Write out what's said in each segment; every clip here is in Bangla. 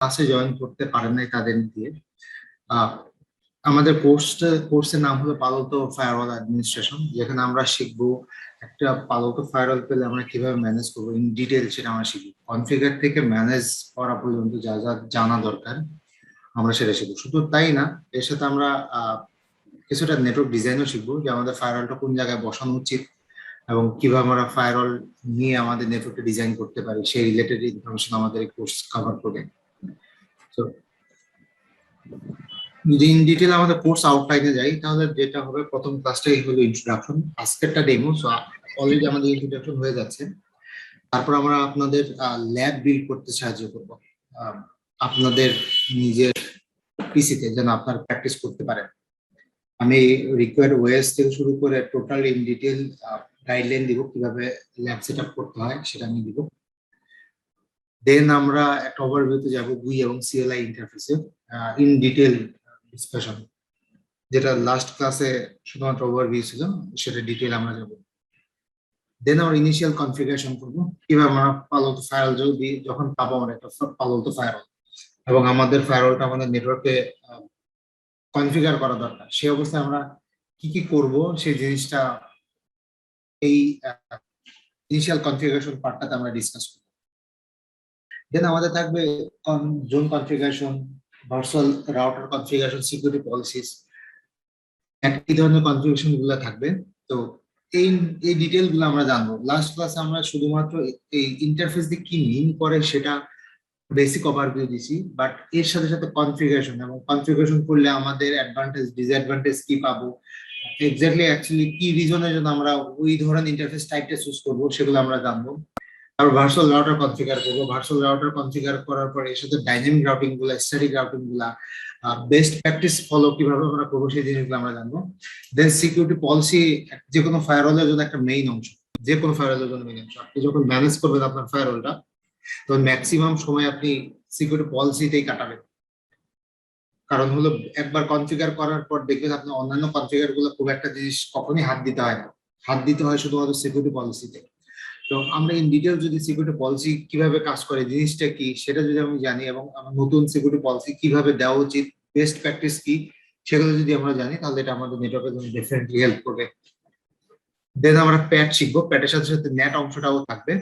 ক্লাসে জয়েন করতে পারেন নাই তাদের দিয়ে আহ, আমাদের কোর্সের নাম হলো পালোতো ফায়ারওয়াল অ্যাডমিনিস্ট্রেশন, যেখানে আমরা শিখবো একটা পালোতো ফায়ারওয়াল পেলে আমরা কিভাবে ম্যানেজ করবো ইন ডিটেল, সেটা আমরা শিখবো। কনফিগার থেকে ম্যানেজ করা পর্যন্ত যা যা জানা দরকার আমরা সেটা শিখবো। শুধু তাই না, এর সাথে আমরা কিছুটা নেটওয়ার্ক ডিজাইনও শিখবো, যে আমাদের ফায়ারওয়ালটা কোন জায়গায় বসানো উচিত এবং কিভাবে আমরা ফায়ারওয়াল নিয়ে আমাদের নেটওয়ার্কটা ডিজাইন করতে পারি, সেই রিলেটেড ইনফরমেশন আমাদের কোর্স কভার করবে। তো যদি ইন ডিটেল আমাদের কোর্স আউটলাইনে যাই, তাহলে যেটা হবে, প্রথম ক্লাসটাই হলো ইন্ট্রোডাকশন, আজকেরটা ডেমো। সো অলরেডি আমাদের ইন্ট্রোডাকশন হয়ে যাচ্ছে। তারপর আমরা আপনাদের ল্যাব বিল্ড করতে সাহায্য করব, আপনাদের নিজের পিসিতে যেন আপনার প্র্যাকটিস করতে পারেন। আমি রিকোয়ার্ড ওয়েস থেকে শুরু করে টোটাল ইন ডিটেল গাইডলাইন দিব, কিভাবে ল্যাব সেট আপ করতে হয় সেটা আমি দিব। দেন আমরা একটা ওভারভিউতে যাব গুই এবং সিএলআই ইন্টারফেসে ইন ডিটেল ডিসকাশন, যেটা লাস্ট ক্লাসে শুধুমাত্র ওভারভিউ ছিল, সেটা ডিটেল আমরা যাব। দেন আমরা ইনিশিয়াল কনফিগারেশন করবো, কিভাবে আমরা পালোতো ফায়ারওয়াল যখন পাবো আমরা একটা পালোতো ফায়ারওয়াল, এবং আমাদের ফায়ারওয়ালটা আমাদের নেটওয়ার্কে কনফিগার করা দরকার, সেই অবস্থায় আমরা কি কি করব সেই জিনিসটা এই ইনিশিয়াল কনফিগারেশন পার্টটাতে আমরা ডিসকাস করব। দেন আমাদের থাকবে zone configuration, virtual router configuration, security policies, একই ধরনের কনফিগারেশন গুলো থাকবে। তো এই এই ডিটেল গুলো আমরা জানবো। লাস্ট ক্লাসে আমরা শুধুমাত্র এই ইন্টারফেস দিয়ে কি মিন করে সেটা বেসিক ওভারভিউ দিছি, বাট এর সাথে সাথে কনফিগারেশন এবং কনফিগারেশন করলে আমাদের অ্যাডভান্টেজ ডিসঅ্যাডভান্টেজ কি পাবো, এক্স্যাক্টলি অ্যাকচুয়ালি কি রিজনের জন্য আমরা ওই ধরনের ইন্টারফেস টাইপটা চুজ করবো, সেগুলো আমরা জানবো। তারপর ভার্চুয়াল রাউটার কনফিগার করবো, ভার্চুয়াল রাউটার কনফিগার করার পরে এর সাথে ডাইনামিক রাউটিং গুলা, স্ট্যাটিক রাউটিং গুলা, বেস্ট প্র্যাকটিস ফলো কিভাবে আমরা করবো সেই জিনিসগুলো আমরা জানবো। দেন সিকিউরিটি পলিসি, যে কোনো ফায়ারওয়ালের জন্য একটা মেইন অংশ, যে কোনো ফায়ারওয়ালের জন্য মেইন অংশ। আপনি যখন ম্যানেজ করবেন আপনার ফায়ারওয়ালটা, তখন ম্যাক্সিমাম সময় আপনি সিকিউরিটি পলিসিতেই কাটাবেন। কারণ হলো একবার কনফিগার করার পর দেখবেন আপনি অন্যান্য কনফিগার গুলো খুব একটা জিনিস কখনোই হাত দিতে হয় না, হাত দিতে হয় শুধুমাত্র সিকিউরিটি পলিসিতে। তো আমরা ইন ডিটেল যদি সিকিউরিটি পলিসি কিভাবে কাজ করে, জিনিসটা কি সেটা যদি আমি জানি, এবং আমার নতুন সিকিউরিটি পলিসি কিভাবে দেওয়া উচিত, বেস্ট প্র্যাকটিস কি, সেগুলো যদি আমরা জানি, তাহলে এটা আমাদের নেটওয়ার্কের জন্য ডেফিনেটলি হেল্প করবে। দেন আমরা প্যাট শিখবো, প্যাটের সাথে সাথে নেট অংশটাও থাকবে।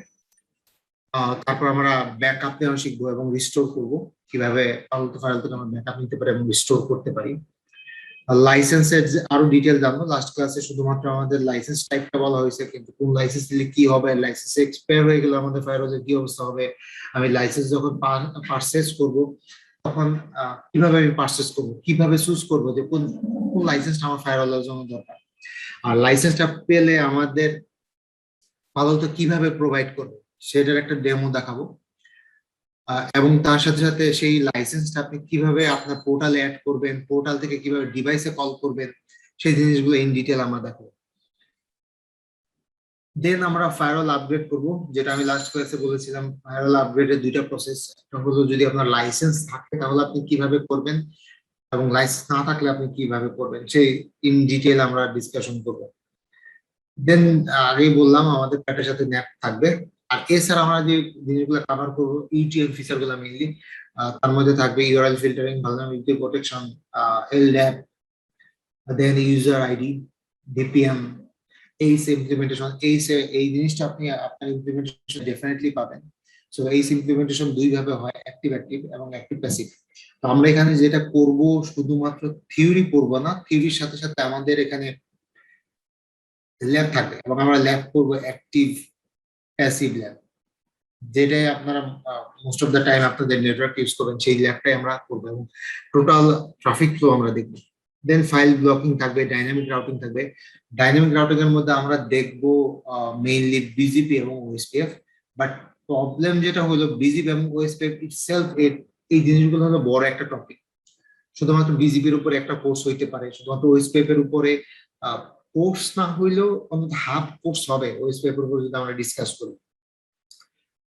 তারপর আমরা ব্যাকআপ নেওয়া শিখবো এবং রিস্টোর করবো, কিভাবে ফালতু ফাইল থেকে আমরা ব্যাকআপ নিতে পারি এবং রিস্টোর করতে পারি। লাইসেন্সের আরো ডিটেল জানবো। লাস্ট ক্লাসে শুধুমাত্র আমাদের লাইসেন্স টাইপটা বলা হয়েছে, কিন্তু কোন লাইসেন্স দিলে কি হবে, লাইসেন্স এক্সপায়ার হয়ে গেলে আমাদের ফায়ারওয়ালের কি অবস্থা হবে, আমি লাইসেন্স যখন পারচেজ করব তখন কিভাবে আমি পারচেজ করব, কিভাবে চুজ করব যে কোন কোন লাইসেন্সটা আমার ফায়ারওয়ালের জন্য দরকার, আর লাইসেন্সটা পেলে আমাদের ফায়ারওয়ালটা কিভাবে প্রোভাইড করবে সেটার একটা ডেমো দেখাবো। এবং তার সাথে সাথে সেই লাইসেন্সটা আপনি কিভাবে আপনার পোর্টালে অ্যাড করবেন, পোর্টাল থেকে কিভাবে ডিভাইসে কল করবেন, সেই জিনিসগুলো ইন ডিটেল আমরা দেখাবো। দেন আমরা ফায়ারওয়াল আপগ্রেড করব, যেটা আমি লাস্ট ক্লাসে বলেছিলাম। ফায়ারওয়াল আপগ্রেডের দুইটা প্রসেস, একটা হলো যদি আপনার লাইসেন্স থাকে তাহলে আপনি কিভাবে করবেন, এবং লাইসেন্স না থাকলে আপনি কিভাবে করবেন, সেই ইন ডিটেল আমরা ডিসকাশন করব। দেন আগেই বললাম আমাদের প্যাটের সাথে ন্যাপ থাকবে। আর এছাড়া আমরা যে জিনিসগুলো কভার করবো, ইউটিএম ফিচার গুলো মেইনলি, তার মধ্যে থাকবে URL filtering, vulnerability protection, LDAP, then user ID, VPN, HA implementation. এই জিনিসটা আপনি আপনার ইমপ্লিমেন্টেশন ডেফিনেটলি পাবেন। সো এইস ইমপ্লিমেন্টেশন দুই ভাবে হয়, অ্যাক্টিভ অ্যাক্টিভ এবং অ্যাক্টিভ প্যাসিভ। তো আমরা এখানে যেটা করব, শুধুমাত্র থিওরি পড়বো না, থিওরির সাথে সাথে আমাদের এখানে ল্যাব থাকবে, এবং আমরা ল্যাব করবো অ্যাক্টিভ প্যাসিভ ল্যাব, যেটাই আপনারা মোস্ট অফ দ্য টাইম আপনাদের নেটওয়ার্ক ইউজ করবেন, সেই ল্যাবটাই আমরা করবো, এবং টোটাল ট্রাফিক ফ্লো আমরা দেখবো। দেন ফাইল ব্লকিং থাকবে, ডাইনামিক রাউটিং থাকবে। ডাইনামিক রাউটিং এর মধ্যে আমরা দেখবো মেইনলি বিজিপি এবং ওএসপিএফ। বাট প্রবলেম যেটা হলো, বিজিপি এবং ওএসপিএফ ইটসেলফ, এই জিনিসগুলো হলো বড় একটা টপিক। শুধুমাত্র বিজিপির উপরে একটা কোর্স হইতে পারে, শুধুমাত্র ওএসপিএফ এর উপরে কোর্স না হইলেও অন্তত হাফ কোর্স হবে ওএসপিএফ এর উপরে যদি আমরা ডিসকাস করি।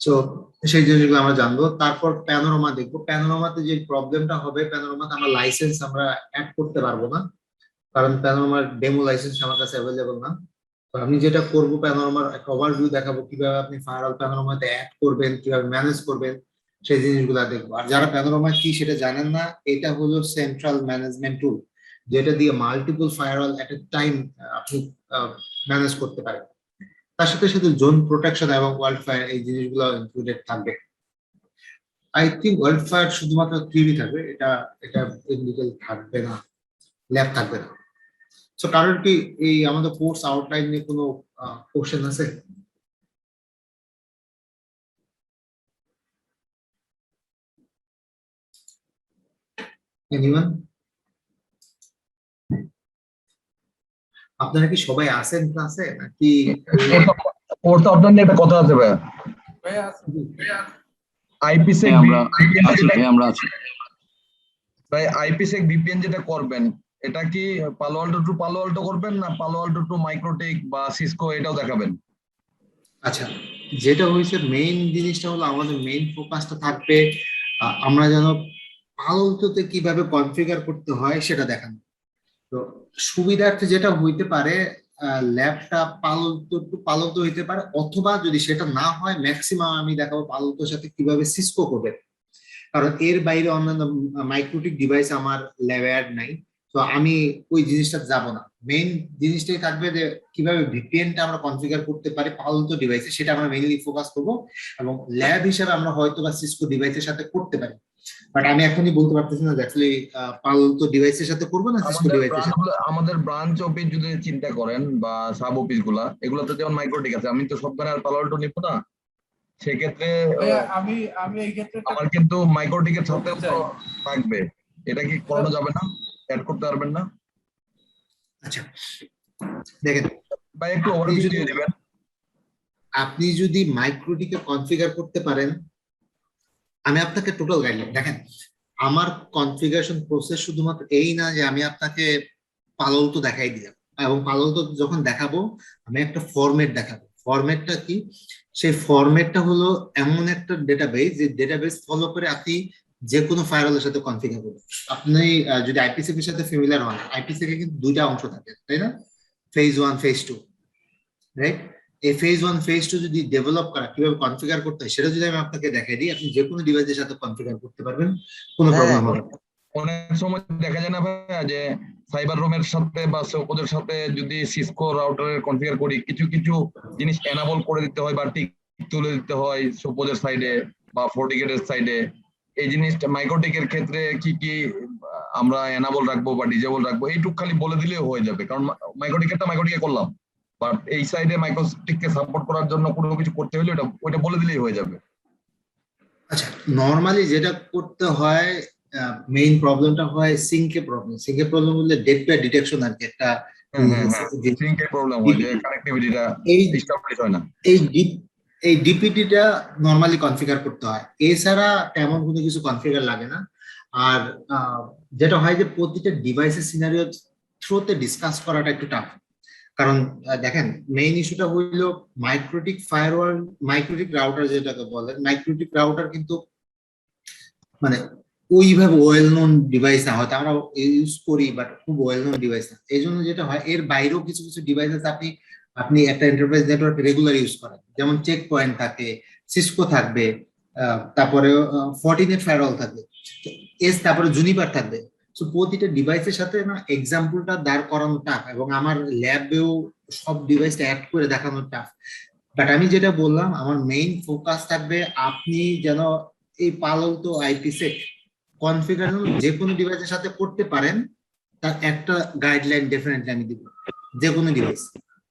তো সেই জিনিসগুলো আমরা জানবো। তারপর প্যানোরামা দেখবো। প্যানোরামাতে যে প্রবলেমটা হবে, প্যানোরামাতে আমরা লাইসেন্স আমরা অ্যাড করতে পারবো না, কারণ প্যানোরামার ডেমো লাইসেন্স আমার কাছে অ্যাভেলেবল না। তো আমি যেটা করবো, প্যানোরামার একটা ওভারভিউ দেখাবো, কিভাবে আপনি ফায়ারওয়াল প্যানোরামাতে অ্যাড করবেন, কিভাবে ম্যানেজ করবেন, সেই জিনিসগুলো দেখবো। আর যারা প্যানোরামা কি সেটা জানেন না, এটা হলো সেন্ট্রাল ম্যানেজমেন্ট টুল, যেটা দিয়ে মাল্টিপল ফায়ারওয়াল এট এ টাইম আপনি ম্যানেজ করতে পারেন। তার সাথে সাথে জোন প্রোটেকশন এবং ওয়াইল্ড ফায়ার এই জিনিসগুলো ইনক্লুডেড থাকবে। আই থিঙ্ক ওয়াইল্ড ফায়ার শুধুমাত্র থিওরি থাকবে, এটা এটা ইন ডিটেল থাকবে না, ল্যাব থাকবে না। সো কারোর কি এই আমাদের কোর্স আউটলাইন নিয়ে কোনো কোশ্চেন আছে? এনিওয়ান? আপনারা কি সবাই আছেন ক্লাসে নাকি? কোর্স আউটলাইন নিয়ে একটা কথা আছে ভাইয়া। আইপিসেক আমরা আছি। ভাই আইপিসেক ভিপিএন যেটা করবেন, এটা কি পালো আল্টো টু পালো আল্টো করবেন না পালো আল্টো টু মাইক্রোটেক বা সিসকো এটাও দেখাবেন? আচ্ছা, যেটা হয়েছে মেইন জিনিসটা হলো আমাদের মেইন ফোকাসটা থাকবে আমরা যেন পালতোতে কিভাবে কনফিগার করতে হয় সেটা দেখানো। তো সুবিধার্থে যেটা হইতে পারে, ল্যাপটপ পালতো টু পালতো হইতে পারে, অথবা যদি সেটা না হয় ম্যাক্সিমাম আমি দেখাবো পালতোর সাথে কিভাবে সিসকো করবে। কারণ এর বাইরে অন্যান্য মাইক্রোটিক ডিভাইস আমার ল্যাবে অ্যাড নাই, তো আমি ওই জিনিসটা যাব না। মেইন জিনিসটাই থাকবে যে কিভাবে ভিপিএনটা আমরা কনফিগার করতে পারি পালতো ডিভাইসে, সেটা আমরা মেইনলি ফোকাস করব। এবং ল্যাব হিসেবে আমরা হয়তো বা সিসকো ডিভাইসের সাথে করতে পারি, বাট আমি এখনই বলতে পারতেছি না যে অ্যাকচুয়ালি পালতো ডিভাইসের সাথে করবো না সিসকো ডিভাইসের সাথে। আমাদের ব্রাঞ্চ অফিস যদি চিন্তা করেন বা সাব অফিস গুলা, এগুলোতে যেমন মাইক্রোটেক আছে, আমি তো সব আর পালো আল্টো নিব না। সেক্ষেত্রে আমি এই ক্ষেত্রে আমার কিন্তু মাইক্রোটিকের সাথে থাকবে, এটা কি করানো যাবে না? অ্যাড করতে পারবেন না? আচ্ছা দেখেন ভাই একটু ওভারভিউ দিয়ে দিবেন। আপনি যদি মাইক্রোটিকে কনফিগার করতে পারেন, আমি আপনাকে টোটাল গাইডলাইন দেখেন। আমার কনফিগারেশন প্রসেস শুধুমাত্র এই না যে আমি আপনাকে পালতো দেখাই দিলাম, এবং পালতো যখন দেখাবো আমি একটা ফরম্যাট দেখাবো। ফরম্যাটটা কি? সেই ফরম্যাটটা হলো এমন একটা ডেটাবেস, যে ডেটাবেস ফলো করে আপনি যে কোনো ফায়ারওয়ালের সাথে কনফিগার করবেন। আপনি যদি আইপিসিক এর সাথে ফ্যামিলিয়ার হন, আইপিসিক এর কিন্তু দুইটা অংশ থাকে, তাই না? Phase 1 phase 2, right? এই ফেজ 1 ফেজ 2 যদি ডেভেলপ করা কিভাবে কনফিগার করতে হয় সেটা যদি আমি আপনাকে দেখাই দিই, আপনি যে কোনো ডিভাইসের সাথে কনফিগার করতে পারবেন, কোনো প্রবলেম হবে না। অনেক সময় দেখা যায় না ভাইয়া যে সাইবার রুমের সাথে বা সোপোজের সাথে যদি সিসকো রাউটারের কনফিগার করি, কিছু কিছু জিনিস এনাবল করে দিতে হয় বা টিক তুলে দিতে হয় সোপোজের সাইডে বা ফোর্টিগেটের সাইডে। এই জিনিসটা মাইক্রোটিকের ক্ষেত্রে কি কি আমরা এনাবল রাখবো বা ডিজেবল রাখবো, এইটুক খালি বলে দিলেও হয়ে যাবে। কারণ মাইক্রোটিকেরটা মাইক্রোটিকে করলাম, বাট এই সাইডে মাইক্রোটিককে সাপোর্ট করার জন্য কোনো কিছু করতে হলে ওইটা বলে দিলেই হয়ে যাবে। আচ্ছা, নরমালি যেটা করতে হয়, মেইন প্রবলেমটা হয় সিঙ্কে প্রবলেম। সিঙ্কে প্রবলেম বলতে ডেটা ডিটেকশন আর কি একটা সিঙ্কের প্রবলেম হয় যে কানেক্টিভিটিটা এস্টাবলিশ হয় না। এই ডিপিটিটা নরমালি কনফিগার করতে হয়, এছাড়া তেমন কোনো কিছু কনফিগার লাগে না। আর যেটা হয় যে প্রতিটা ডিভাইসের সিনারিও থ্রুতে ডিসকাস করাটা একটু টাফ। কারণ দেখেন মেইন ইস্যুটা হইলো মাইক্রোটিক ফায়ারওয়াল, মাইক্রোটিক রাউটার যেটাকে বলে, মাইক্রোটিক রাউটার কিন্তু মানে ওইভাবে ওয়েল নোন ডিভাইস না, হয়তো আমরা ইউজ করি বাট খুব ওয়েল নোন ডিভাইস না। এই জন্য যেটা হয় এর বাইরেও কিছু কিছু ডিভাইস আছে আপনি আপনি একটা এন্টারপ্রাইজ নেটওয়ার্ক রেগুলার ইউজ করেন, যেমন চেক পয়েন্ট থাকে, সিসকো থাকবে, তারপরে ফর্টিনেট ফায়ারওয়াল থাকবে, তারপরে জুনিপার থাকবে। তো প্রতিটা ডিভাইসের সাথে না এক্সাম্পলটা দাঁড় করানো টাফ, এবং আমার ল্যাবেও সব ডিভাইসটা অ্যাড করে দেখানো টাফ। বাট আমি যেটা বললাম আমার মেইন ফোকাস থাকবে আপনি যেন এই পালতো আইপিসেক কনফিগারেশন যে কোনো ডিভাইসের সাথে করতে পারেন, তার একটা গাইডলাইন ডেফিনেটলি আমি দিব। যে কোনো ডিভাইস,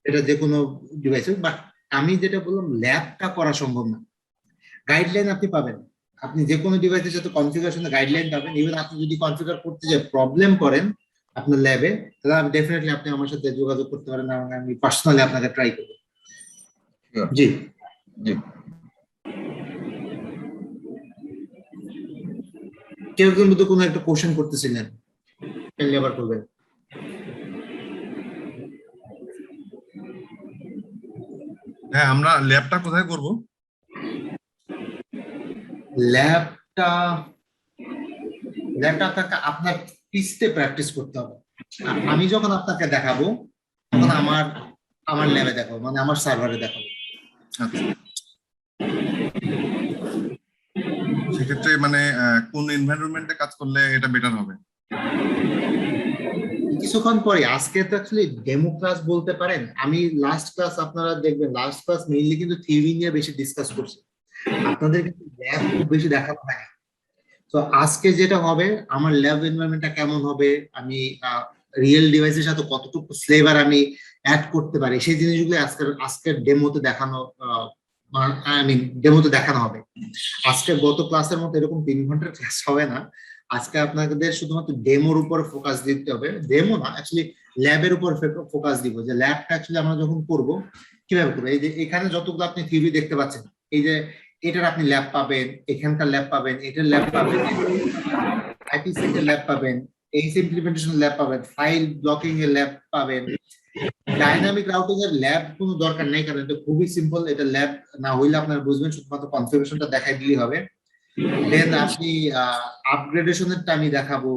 এটা যে কোনো ডিভাইস, বাট আমি যেটা বললাম ল্যাবটা করা সম্ভব না। গাইডলাইন আপনি পাবেন, আপনি যে কোনো ডিভাইসের সাথে কনফিগারেশনের গাইডলাইন পাবেন। ইভেন আপনি যদি কনফিগার করতে যে প্রবলেম করেন আপনার ল্যাবে, তাহলে আমি ডেফিনেটলি আপনি আমার সাথে যোগাযোগ করতে পারেন, আমি পার্সোনালি আপনাকে ট্রাই করব। জি জি। কেউ কিন্তু কোনো একটা কোশ্চেন করতেছিলেন, কাইন্ডলি আবার করবেন। হ্যাঁ, আমরা ল্যাবটা কোথায় করব? ল্যাবটা আপনাকে আপনার পিসতে প্র্যাকটিস করতে হবে। আমি যখন আপনাকে দেখাবো তখন আমার ল্যাবে দেখাবো, মানে আমার সার্ভারে দেখাবো। আচ্ছা। সেক্ষেত্রে মানে কোন এনভায়রনমেন্টে কাজ করলে এটা বেটার হবে? কিছুক্ষণ পরে, আজকে তো অ্যাকচুয়ালি ডেমো ক্লাস বলতে পারেন। আমি লাস্ট ক্লাস, আপনারা দেখবেন লাস্ট ক্লাস মেইনলি কিন্তু থিওরি নিয়ে বেশি ডিসকাস করছি, আপনাদের কিন্তু ল্যাব খুব বেশি দেখানো হয় না। তো আজকে যেটা হবে, আমার ল্যাব এনভায়রনমেন্টটা কেমন হবে, আমি রিয়েল ডিভাইসের সাথে কতটুকু ফ্লেভার আমি অ্যাড করতে পারি, সেই জিনিসগুলো আজকের ডেমোতে দেখানো, আই মিন ডেমোতে দেখানো হবে। আজকে গত ক্লাসের মতো এরকম 3 ঘন্টার ক্লাস হবে না। আজকে আপনাদের শুধুমাত্র ডেমোর উপর ফোকাস দিতে হবে, ডেমো না অ্যাকচুয়ালি ল্যাবের উপর ফোকাস দিব, যে ল্যাবটা অ্যাকচুয়ালি আমরা যখন করব কিভাবে করবো। এই যে এখানে যতগুলো আপনি থিওরি দেখতে পাচ্ছেন, এই যে এটার আপনি ল্যাব পাবেন, এখানকার ল্যাব পাবেন, এটার ল্যাব পাবেন, আইপি সেটের ল্যাব পাবেন, এইচ ইমপ্লিমেন্টেশন ল্যাব পাবেন, ফাইল ব্লকিং এর ল্যাব পাবেন। ডাইনামিক রাউটিং এর ল্যাব কোনো দরকার নেই, কারণ এটা খুবই সিম্পল। এটা ল্যাব না হইলে আপনারা বুঝবেন, শুধুমাত্র কনফিগারেশনটা দেখাই দিলেই হবে। দেন আপনি আপগ্রেডেশনেরটা আমি দেখাবো,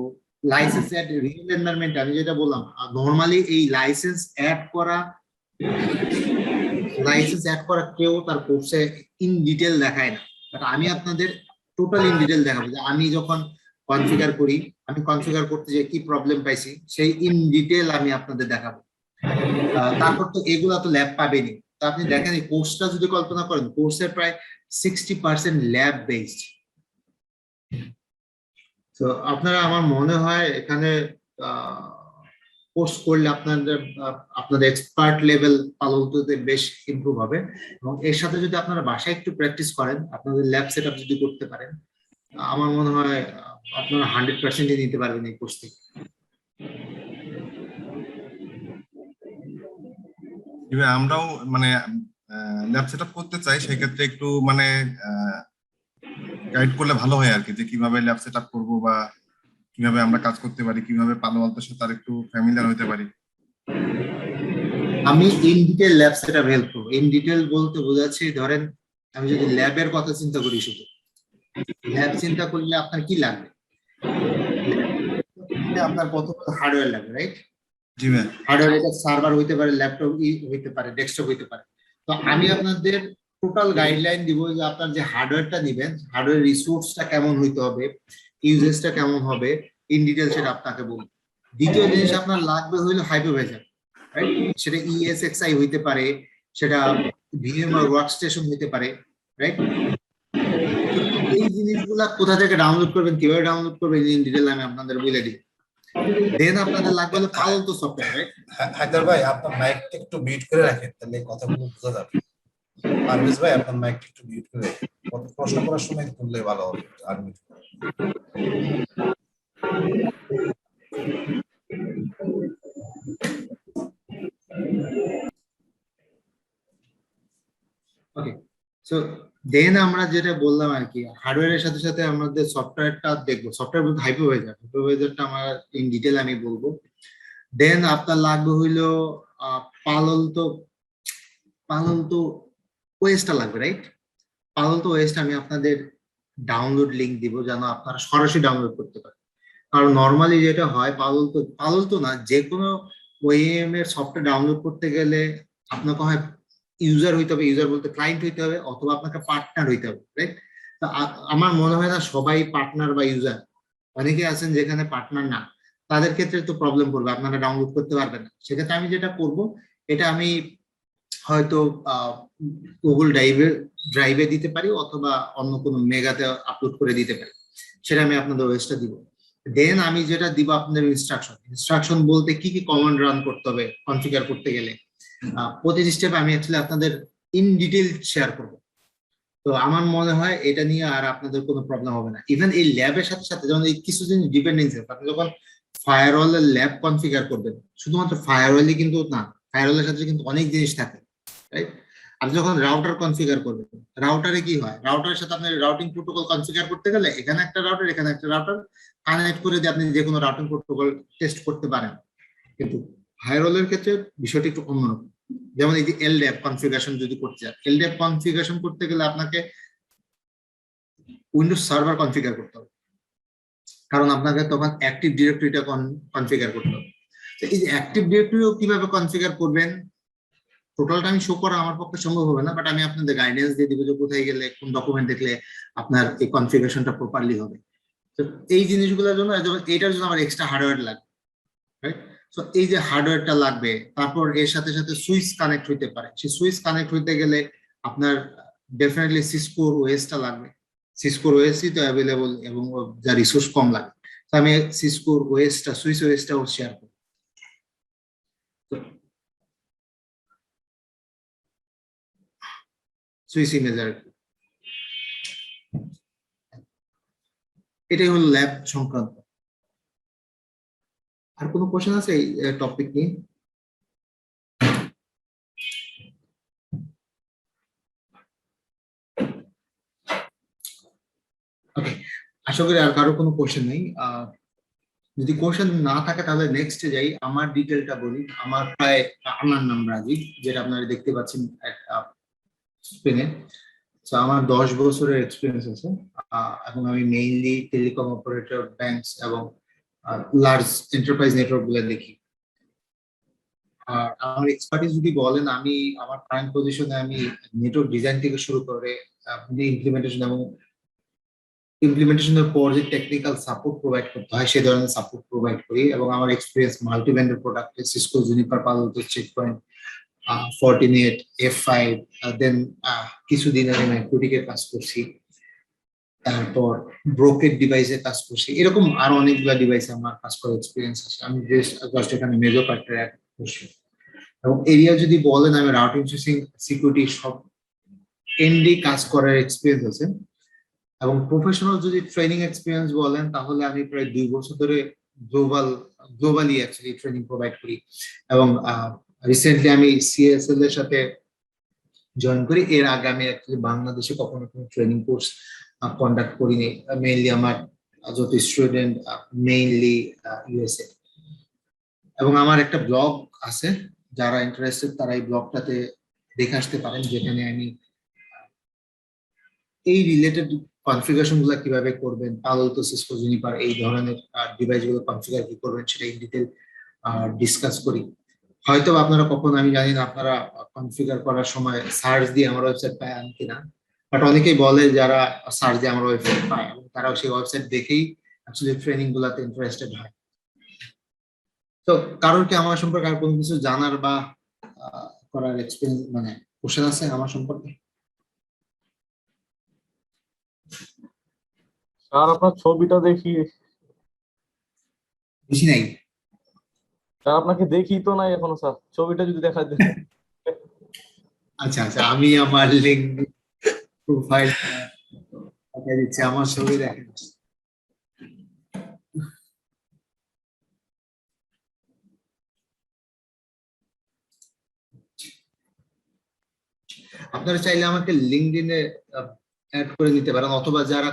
লাইসেন্স অ্যাড রিয়েল এনভায়রনমেন্ট আমি যেটা বললাম। নরমালি এই লাইসেন্স অ্যাড করা কেউ তার কোর্সে ইন ডিটেল দেখায় না, বাট আমি আপনাদের টোটাল ইন ডিটেল দেখাবো, যে আমি যখন কনফিগার করি, আমি কনফিগার করতে যে কি প্রবলেম পাইছি সেই ইন ডিটেল আমি আপনাদের দেখাবো। তারপর তো এগুলা তো ল্যাব পাবেনি। তো আপনি দেখেন এই কোর্সটা যদি কল্পনা করেন, কোর্সের প্রায় 60% ল্যাব বেসড। তো আপনারা, আমার মনে হয় এখানে কোর্স করলে আপনাদের এক্সপার্ট লেভেল পালতে বেশ ইমপ্রুভ হবে। এবং এর সাথে যদি আপনারা বাসায় একটু প্র্যাকটিস করেন, আপনাদের ল্যাব সেট আপ যদি করতে পারেন, আমার মনে হয় আপনারা 100% নিতে পারবেন এই কোর্স থেকে। আমরাও মানে ল্যাব সেটআপ করতে চাই, সেক্ষেত্রে একটু মানে গাইড করলে ভালো হয় আর কি, যে কিভাবে ল্যাব সেটআপ করব বা কিভাবে আমরা কাজ করতে পারি, কিভাবে পালো আলতোর সাথে আর একটু ফ্যামিলিয়ার হতে পারি। আমি in detail lab setup help করব। ইন ডিটেল বলতে বোঝাচ্ছি, ধরেন আমি যদি ল্যাবের কথা চিন্তা করি, শুধু ল্যাব চিন্তা করলে আপনার কি লাগবে? আপনার প্রথমত হার্ডওয়্যার লাগবে, রাইট? জি ভাই। হার্ডওয়্যার, এটা সার্ভার হইতে পারে, ল্যাপটপ হইতে পারে, ডেস্কটপ হইতে পারে। তো আমি আপনাদের টোটাল গাইডলাইন দিব, যে আপনার যে হার্ডওয়্যারটা নেবেন, হার্ডওয়্যার রিসোর্সটা কেমন হইতে হবে, ইউজেসটা কেমন হবে, ইন ডিটেল সেটা আপনাকে বলবো। দ্বিতীয় জিনিস আপনার লাগবে হইলো হাইপারভাইজার, রাইট? সেটা ESXi হইতে পারে, সেটা VMware ওয়ার্কস্টেশন হইতে পারে, রাইট? এই জিনিসগুলা কোথা থেকে ডাউনলোড করবেন, কিভাবে ডাউনলোড করবেন, ইন ডিটেল আমি আপনাদের বলে দিই। দেন আপনাদের লাগবে হলো পালতো সফটওয়্যার, রাইট? হায়দার ভাই, আপনার মাইকটা একটু মিউট করে রাখেন, তাহলে কথাগুলো বোঝা যাবে। পারভেজ ভাই, আপনার মাইকটা একটু মিউট করে রাখেন, প্রশ্ন করার সময় করলে ভালো হবে। আর মিউট ওকে। সো দেন আমরা যেটা বললাম আর কি, হার্ডওয়্যারের সাথে সাথে আমাদের সফটওয়্যারটা দেখবো। সফটওয়্যার বলতে হাইপারভাইজারটা আমার ইন ডিটেল আমি বলবো। দেন আপনার লাগবে হইলো পালতো ওএসটা লাগবে, রাইট? পালতো ওএসটা আমি আপনাদের ডাউনলোড লিংক দিব, যেন আপনারা সরাসরি ডাউনলোড করতে পারেন। কারণ নর্মালি যেটা হয়, পালতো না, যে কোনো ওএম এর সফটওয়্যার ডাউনলোড করতে গেলে আপনাকে হয় ইউজার হইতে হবে, ইউজার বলতে ক্লায়েন্ট হইতে হবে, অথবা আপনাকে পার্টনার হইতে হবে, রাইট? তো আমার মনে হয় না সবাই পার্টনার বা ইউজার। অনেকে আছেন যেখানে পার্টনার না, তাদের ক্ষেত্রে তো প্রবলেম করবে, আপনারা ডাউনলোড করতে পারবেন না। সেক্ষেত্রে আমি যেটা করব, এটা আমি হয়তো গুগল ড্রাইভে দিতে পারি, অথবা অন্য কোনো মেগাতে আপলোড করে দিতে পারি, সেটা আমি আপনাদের ওয়েবসটা দিব। দেন আমি যেটা দিব আপনাদের ইনস্ট্রাকশন বলতে কি কি কমান্ড রান করতে হবে কনফিগার করতে গেলে, প্রতিটি স্টেপ আমি অ্যাকচুয়ালি আপনাদের ইন ডিটেল শেয়ার করব। তো আমার মনে হয় এটা নিয়ে আর আপনাদের কোনো প্রবলেম হবে না। ইভেন এই ল্যাবের সাথে সাথে যেমন এই কিছু জিনিস ডিপেন্ডেন্সি, আপনি যখন ফায়ারওয়ালের ল্যাব কনফিগার করবেন, শুধুমাত্র ফায়ারওয়ালই কিন্তু না, ফায়ারওয়ালের সাথে কিন্তু অনেক জিনিস থাকে, রাইট? আপনি যখন রাউটার কনফিগার করবেন, রাউটারে কি হয়, রাউটারের সাথে আপনি রাউটিং প্রোটোকল কনফিগার করতে গেলে এখানে একটা রাউটার, এখানে একটা রাউটার কানেক্ট করে দিয়ে আপনি যে কোনো রাউটিং প্রোটোকল টেস্ট করতে পারেন। কিন্তু ফায়ারওয়ালের ক্ষেত্রে বিষয়টি একটু অন্যরকম। যেমন এই যে এলড্যাপ কনফিগারেশন যদি করতে চান, এলড্যাপ কনফিগারেশন করতে গেলে আপনাকে উইন্ডোজ সার্ভার কনফিগার করতে হবে, কারণ আপনাকে তখন অ্যাক্টিভ ডিরেক্টরিটা কনফিগার করতে হবে। তো এই যে অ্যাক্টিভ ডিরেক্টরিও কিভাবে কনফিগার করবেন, টোটালটা আমি শো করা আমার পক্ষে সম্ভব হবে না, বাট আমি আপনাদের গাইডেন্স দিয়ে দিব যে কোথায় গেলে কোন ডকুমেন্ট দেখলে আপনার এই কনফিগারেশনটা প্রপারলি হবে। তো এই জিনিসগুলোর জন্য যেমন এটার জন্য আমার এক্সট্রা হার্ডওয়্যার লাগবে, রাইট? সো এই যে হার্ডওয়্যারটা লাগবে, তারপর এর সাথে সাথে সুইচ কানেক্ট হইতে পারে, সেই সুইচ কানেক্ট হইতে গেলে আপনার ডেফিনেটলি সিসকোর ওএসটা লাগবে। সিসকোর ওএসই তো অ্যাভেলেবল এবং যা রিসোর্স কম লাগে, তো আমি সিসকোর ওএসটা সুইচ ওএসটাও শেয়ার করি। সুইচ ইমেজ আর কি, এটাই হলো ল্যাব সংক্রান্ত। আর কোনো কোশ্চেন আছে এই টপিক নিয়ে? ওকে, আশা করি আর কারো কোনো কোশ্চেন নেই। যদি কোশ্চেন না থাকে তাহলে নেক্সটে যাই। আমার ডিটেলটা বলি। আমার নাম রাজীব, যেটা আপনারা দেখতে পাচ্ছেন স্ক্রিনে। তো আমার 10 বছরের এক্সপিরিয়েন্স আছে, এবং আমি মেইনলি টেলিকম অপারেটর, ব্যাংকস এবং লার্জ এন্টারপ্রাইজ নেটওয়ার্ক গুলো দেখি। আর আমার এক্সপার্টিস যদি বলেন, আমি আমার কারেন্ট পজিশনে আমি নেটওয়ার্ক ডিজাইন থেকে শুরু করে ইমপ্লিমেন্টেশনের পর যে টেকনিক্যাল সাপোর্ট প্রোভাইড করতে হয় সেই ধরনের সাপোর্ট প্রোভাইড করি। এবং আমার এক্সপিরিয়েন্স মাল্টি ভেন্ডর প্রোডাক্টে, সিসকো, জুনিপার, পালো আলতো, চেকপয়েন্ট, ফর্টিনেট, F5, দেন কিছুদিন আমি ম্যাকবুটিকে কাজ করছি, তারপর ব্রোকেট ডিভাইসে কাজ করছি, এরকম আরো অনেকগুলো ডিভাইসে আমার কাজ করার এক্সপিরিয়েন্স আছে। আমি জাস্ট এখানে মেজর পার্টটা করছি। এবং এরিয়া যদি বলেন, আমি রাউটিং, সুইচিং, সিকিউরিটি সব এন্ডে কাজ করার এক্সপিরিয়েন্স আছে। এবং প্রফেশনাল যদি ট্রেনিং এক্সপিরিয়েন্স বলেন, তাহলে আমি প্রায় 2 বছর ধরে গ্লোবালি অ্যাকচুয়ালি ট্রেনিং প্রোভাইড করি। এবং রিসেন্টলি আমি CSL এর সাথে জয়েন করি। এর আগে আমি অ্যাকচুয়ালি বাংলাদেশে কখনো কোনো ট্রেনিং কোর্স কন্ডাক্ট করিনি। মেইনলি আমার যত স্টুডেন্ট মেইনলি USA। এবং আমার একটা ব্লগ আছে, যারা ইন্টারেস্টেড তারা এই ব্লগটাতে দেখে আসতে পারেন, যেখানে আমি এই রিলেটেড কনফিগারেশন গুলো কিভাবে করবেন, পালো আলতো, সিসকো, জুনিপার এই ধরনের ডিভাইস গুলো কনফিগার কি করবেন সেটা ইন ডিটেল ডিসকাস করি। হয়তো আপনারা কখন, আমি জানি না, আপনারা কনফিগার করার সময় সার্চ দিয়ে আমার ওয়েবসাইট পায় কিনা, বাট অনেকেই বলে যারা সার্চ দিয়ে আমার ওয়েবসাইট পায় এবং তারাও সেই ওয়েবসাইট দেখেই অ্যাকচুয়ালি ট্রেনিং গুলাতে ইন্টারেস্টেড হয়। তো কারোর কি আমার সম্পর্কে আর কোনো কিছু জানার বা করার এক্সপিরিয়েন্স, মানে কোশ্চেন আছে আমার সম্পর্কে? স্যার আপনার ছবিটা দেখি। বেশি নাই। স্যার আপনাকে দেখি তো নাই এখনো, স্যার ছবিটা যদি দেখা দেন। আচ্ছা আচ্ছা, আমি আমার লিঙ্ক প্রোফাইল দিচ্ছি, আমার ছবি দেখেন। আপনারা চাইলে আমাকে লিঙ্কডইনে অ্যাড করে নিতে পারেন, অথবা যারা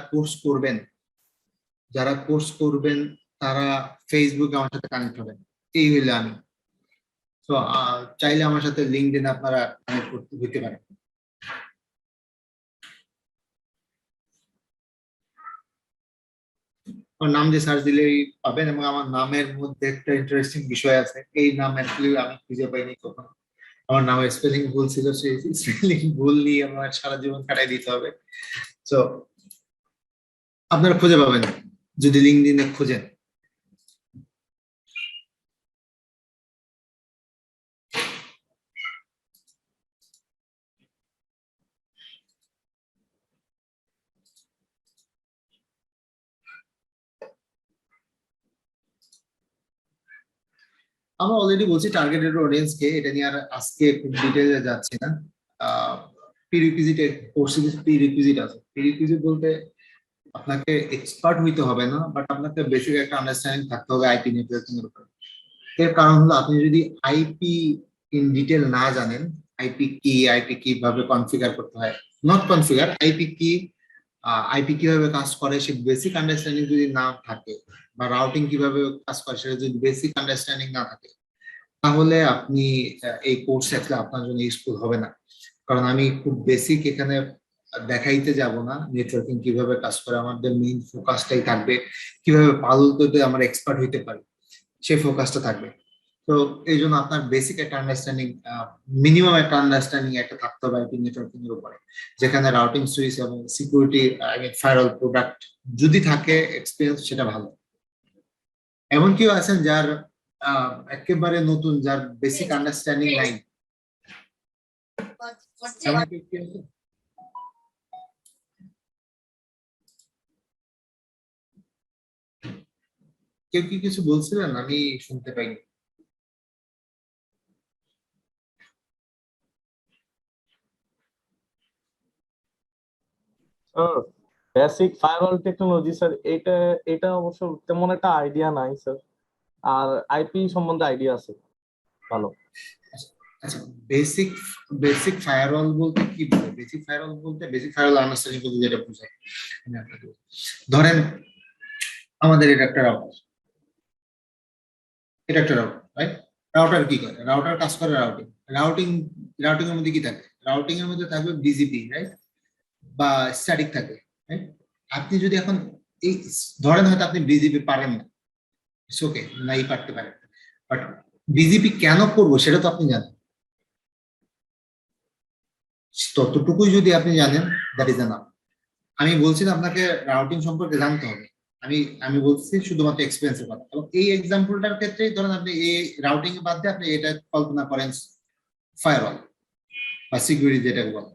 কোর্স করবেন তারা ফেসবুকে আমার সাথে কানেক্ট হবেন। এই হইলে আমি তো চাইলে আমার সাথে লিঙ্কডইনে আপনারা কানেক্ট হতে পারেন। আমার নাম দিয়ে সার্চ দিলেই পাবেন। এবং আমার নামের মধ্যে একটা ইন্টারেস্টিং বিষয় আছে, এই নাম অ্যাকচুয়ালি আমি খুঁজে পাইনি কখনো। আমার নামের স্পেলিং ভুল ছিল, সেই স্পেলিং ভুল নিয়ে আমার সারা জীবন কাটাই দিতে হবে। তো আপনারা খুঁজে পাবেন যদি লিঙ্কডইনে খুঁজেন। আমরা অলরেডি বলছি টার্গেটেড অডিয়েন্স কে, এটা নিয়ে আর আজকে খুব ডিটেইলে যাচ্ছি না। প্রিরিকুইজিটের কোর্সে কিছু প্রিরিকুইজিট আছে। প্রিরিকুইজিট বলতে আপনাকে এক্সপার্ট হইতে হবে না, বাট আপনাকে বেসিক একটা আন্ডারস্ট্যান্ডিং থাকতে হবে আইপি নেটওয়ার্কিং এর উপর। এর কারণ হলো, আপনি যদি আইপি ইন ডিটেল না জানেন, আইপি কিভাবে কনফিগার করতে হয়, নট কনফিগার, আইপি কিভাবে কাজ করে, সে বেসিক আন্ডারস্ট্যান্ডিং যদি না থাকে, বা রাউটিং কিভাবে কাজ করে সেটা যদি বেসিক আন্ডারস্ট্যান্ডিং না থাকে, তাহলে আপনি এই কোর্স আসলে আপনার জন্য ইউজফুল হবে না। কারণ আমি খুব বেসিক এখানে দেখাইতে যাব না নেটওয়ার্কিং কিভাবে কাজ করে। আমাদের মেইন ফোকাসটাই থাকবে কিভাবে পালো আলতোতে আমরা এক্সপার্ট হইতে পারি, সেই ফোকাসটা থাকবে। তো এই জন্য আপনার বেসিক একটা আন্ডারস্ট্যান্ডিং, মিনিমাম একটা আন্ডারস্ট্যান্ডিং একটা থাকতে হবে আইপি নেটওয়ার্কিং এর উপরে, যেখানে রাউটিং সুইচ এবং security I mean firewall product যদি থাকে এক্সপিরিয়েন্স সেটা ভালো। এমন কেউ আছেন যার একেবারে নতুন, যার বেসিক আন্ডারস্ট্যান্ডিং নাই? এমন কেউ কি আছে? কেউ কি কিছু বলছিলেন? আমি শুনতে পাইনি। বেসিক ফায়ারওয়াল টেকনোলজি স্যার, এটা এটা অবশ্য তেমন একটা আইডিয়া নাই স্যার। আর আইপি সম্বন্ধে আইডিয়া আছে ভালো। আচ্ছা, বেসিক বেসিক ফায়ারওয়াল বলতে কি বোঝায়? বেসিক ফায়ারওয়াল বলতে, বেসিক ফায়ারওয়াল আন্ডারস্ট্যান্ডিং বলতে যেটা বোঝায়, আমি আপনাকে বলি। ধরেন আমাদের এটা একটা রাউটার, এটা একটা রাউটার, রাইট? রাউটার কি করে? রাউটার কাজ করে রাউটিং। রাউটিং রাউটিং এর মধ্যে কি থাকে? রাউটিং এর মধ্যে থাকবে বিজিপি, রাইট? বা স্ট্যাটিক থাকে, রাইট? আপনি যদি এখন এই ধরেন হয়তো আপনি বিজিপি পারেন না, ওকে, নাই পারতে পারেন, বাট বিজিপি কেন করবো সেটা তো আপনি জানেন। ততটুকুই যদি আপনি জানেন, দ্যাট ইজ এনাফ। আমি বলছি না আপনাকে রাউটিং সম্পর্কে জানতে হবে, আমি আমি বলছি শুধুমাত্র এক্সপিরিয়েন্সের কথা। এবং এই এক্সাম্পলটার ক্ষেত্রেই ধরেন আপনি এই রাউটিং এর বাদ দিয়ে আপনি এটা কল্পনা করেন ফায়ারওয়াল বা সিকিউরিটি যেটাকে বলে।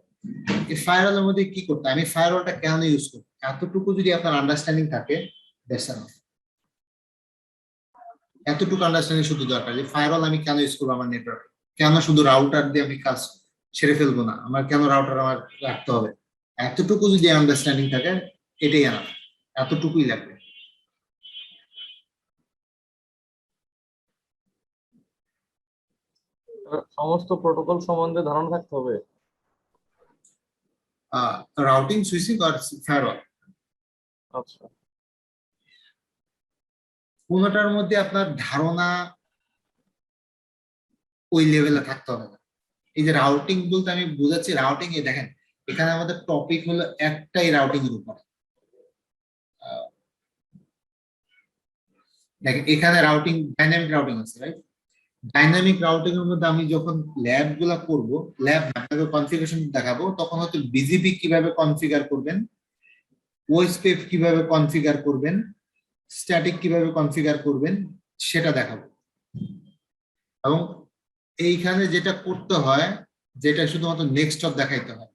এই ফায়ারওয়ালের মধ্যে কি করতে হয়, আমি ফায়ারওয়ালটা কেন ইউজ করি, এতটুকু যদি আপনার আন্ডারস্ট্যান্ডিং থাকে, দ্যাটস এনাফ। এতটুকু আন্ডারস্ট্যান্ডিং শুধু দরকার যে ফায়ারওয়াল আমি কেন ইউজ করবো আমার নেটওয়ার্কে, কেন শুধু রাউটার দিয়ে আমি কাজ সেরে ফেলবো না, আমার কেন রাউটার আমার রাখতে হবে, এতটুকু যদি আন্ডারস্ট্যান্ডিং থাকে, এটাই এনাফ, এতটুকুই লাগবে। সমস্ত প্রোটোকল সম্বন্ধে ধারণা থাকতে হবে। রাউটিং, সুইচিং আর ফায়ারওয়াল, আচ্ছা। কোনোটার মধ্যে আপনার ধারণা ওই লেভেলে থাকতে হবে না। এই যে রাউটিং বলতে আমি বুঝাচ্ছি, রাউটিং এ দেখেন এখানে আমাদের টপিক হলো একটাই রাউটিং এর উপর। দেখেন এখানে রাউটিং, ডাইনামিক রাউটিং আছে, রাইট? ডাইনামিক রাউটিং এর মধ্যে আমি যখন ল্যাব গুলা করবো, ল্যাব আপনাকে কনফিগারেশন দেখাবো, তখন হয়তো বিজিপি কিভাবে কনফিগার করবেন, ওএসপিএফ কিভাবে কনফিগার করবেন, স্ট্যাটিক কিভাবে কনফিগার করবেন সেটা দেখাবো। এবং এইখানে যেটা করতে হয়, যেটা শুধুমাত্র নেক্সট অফ দেখাইতে হয়।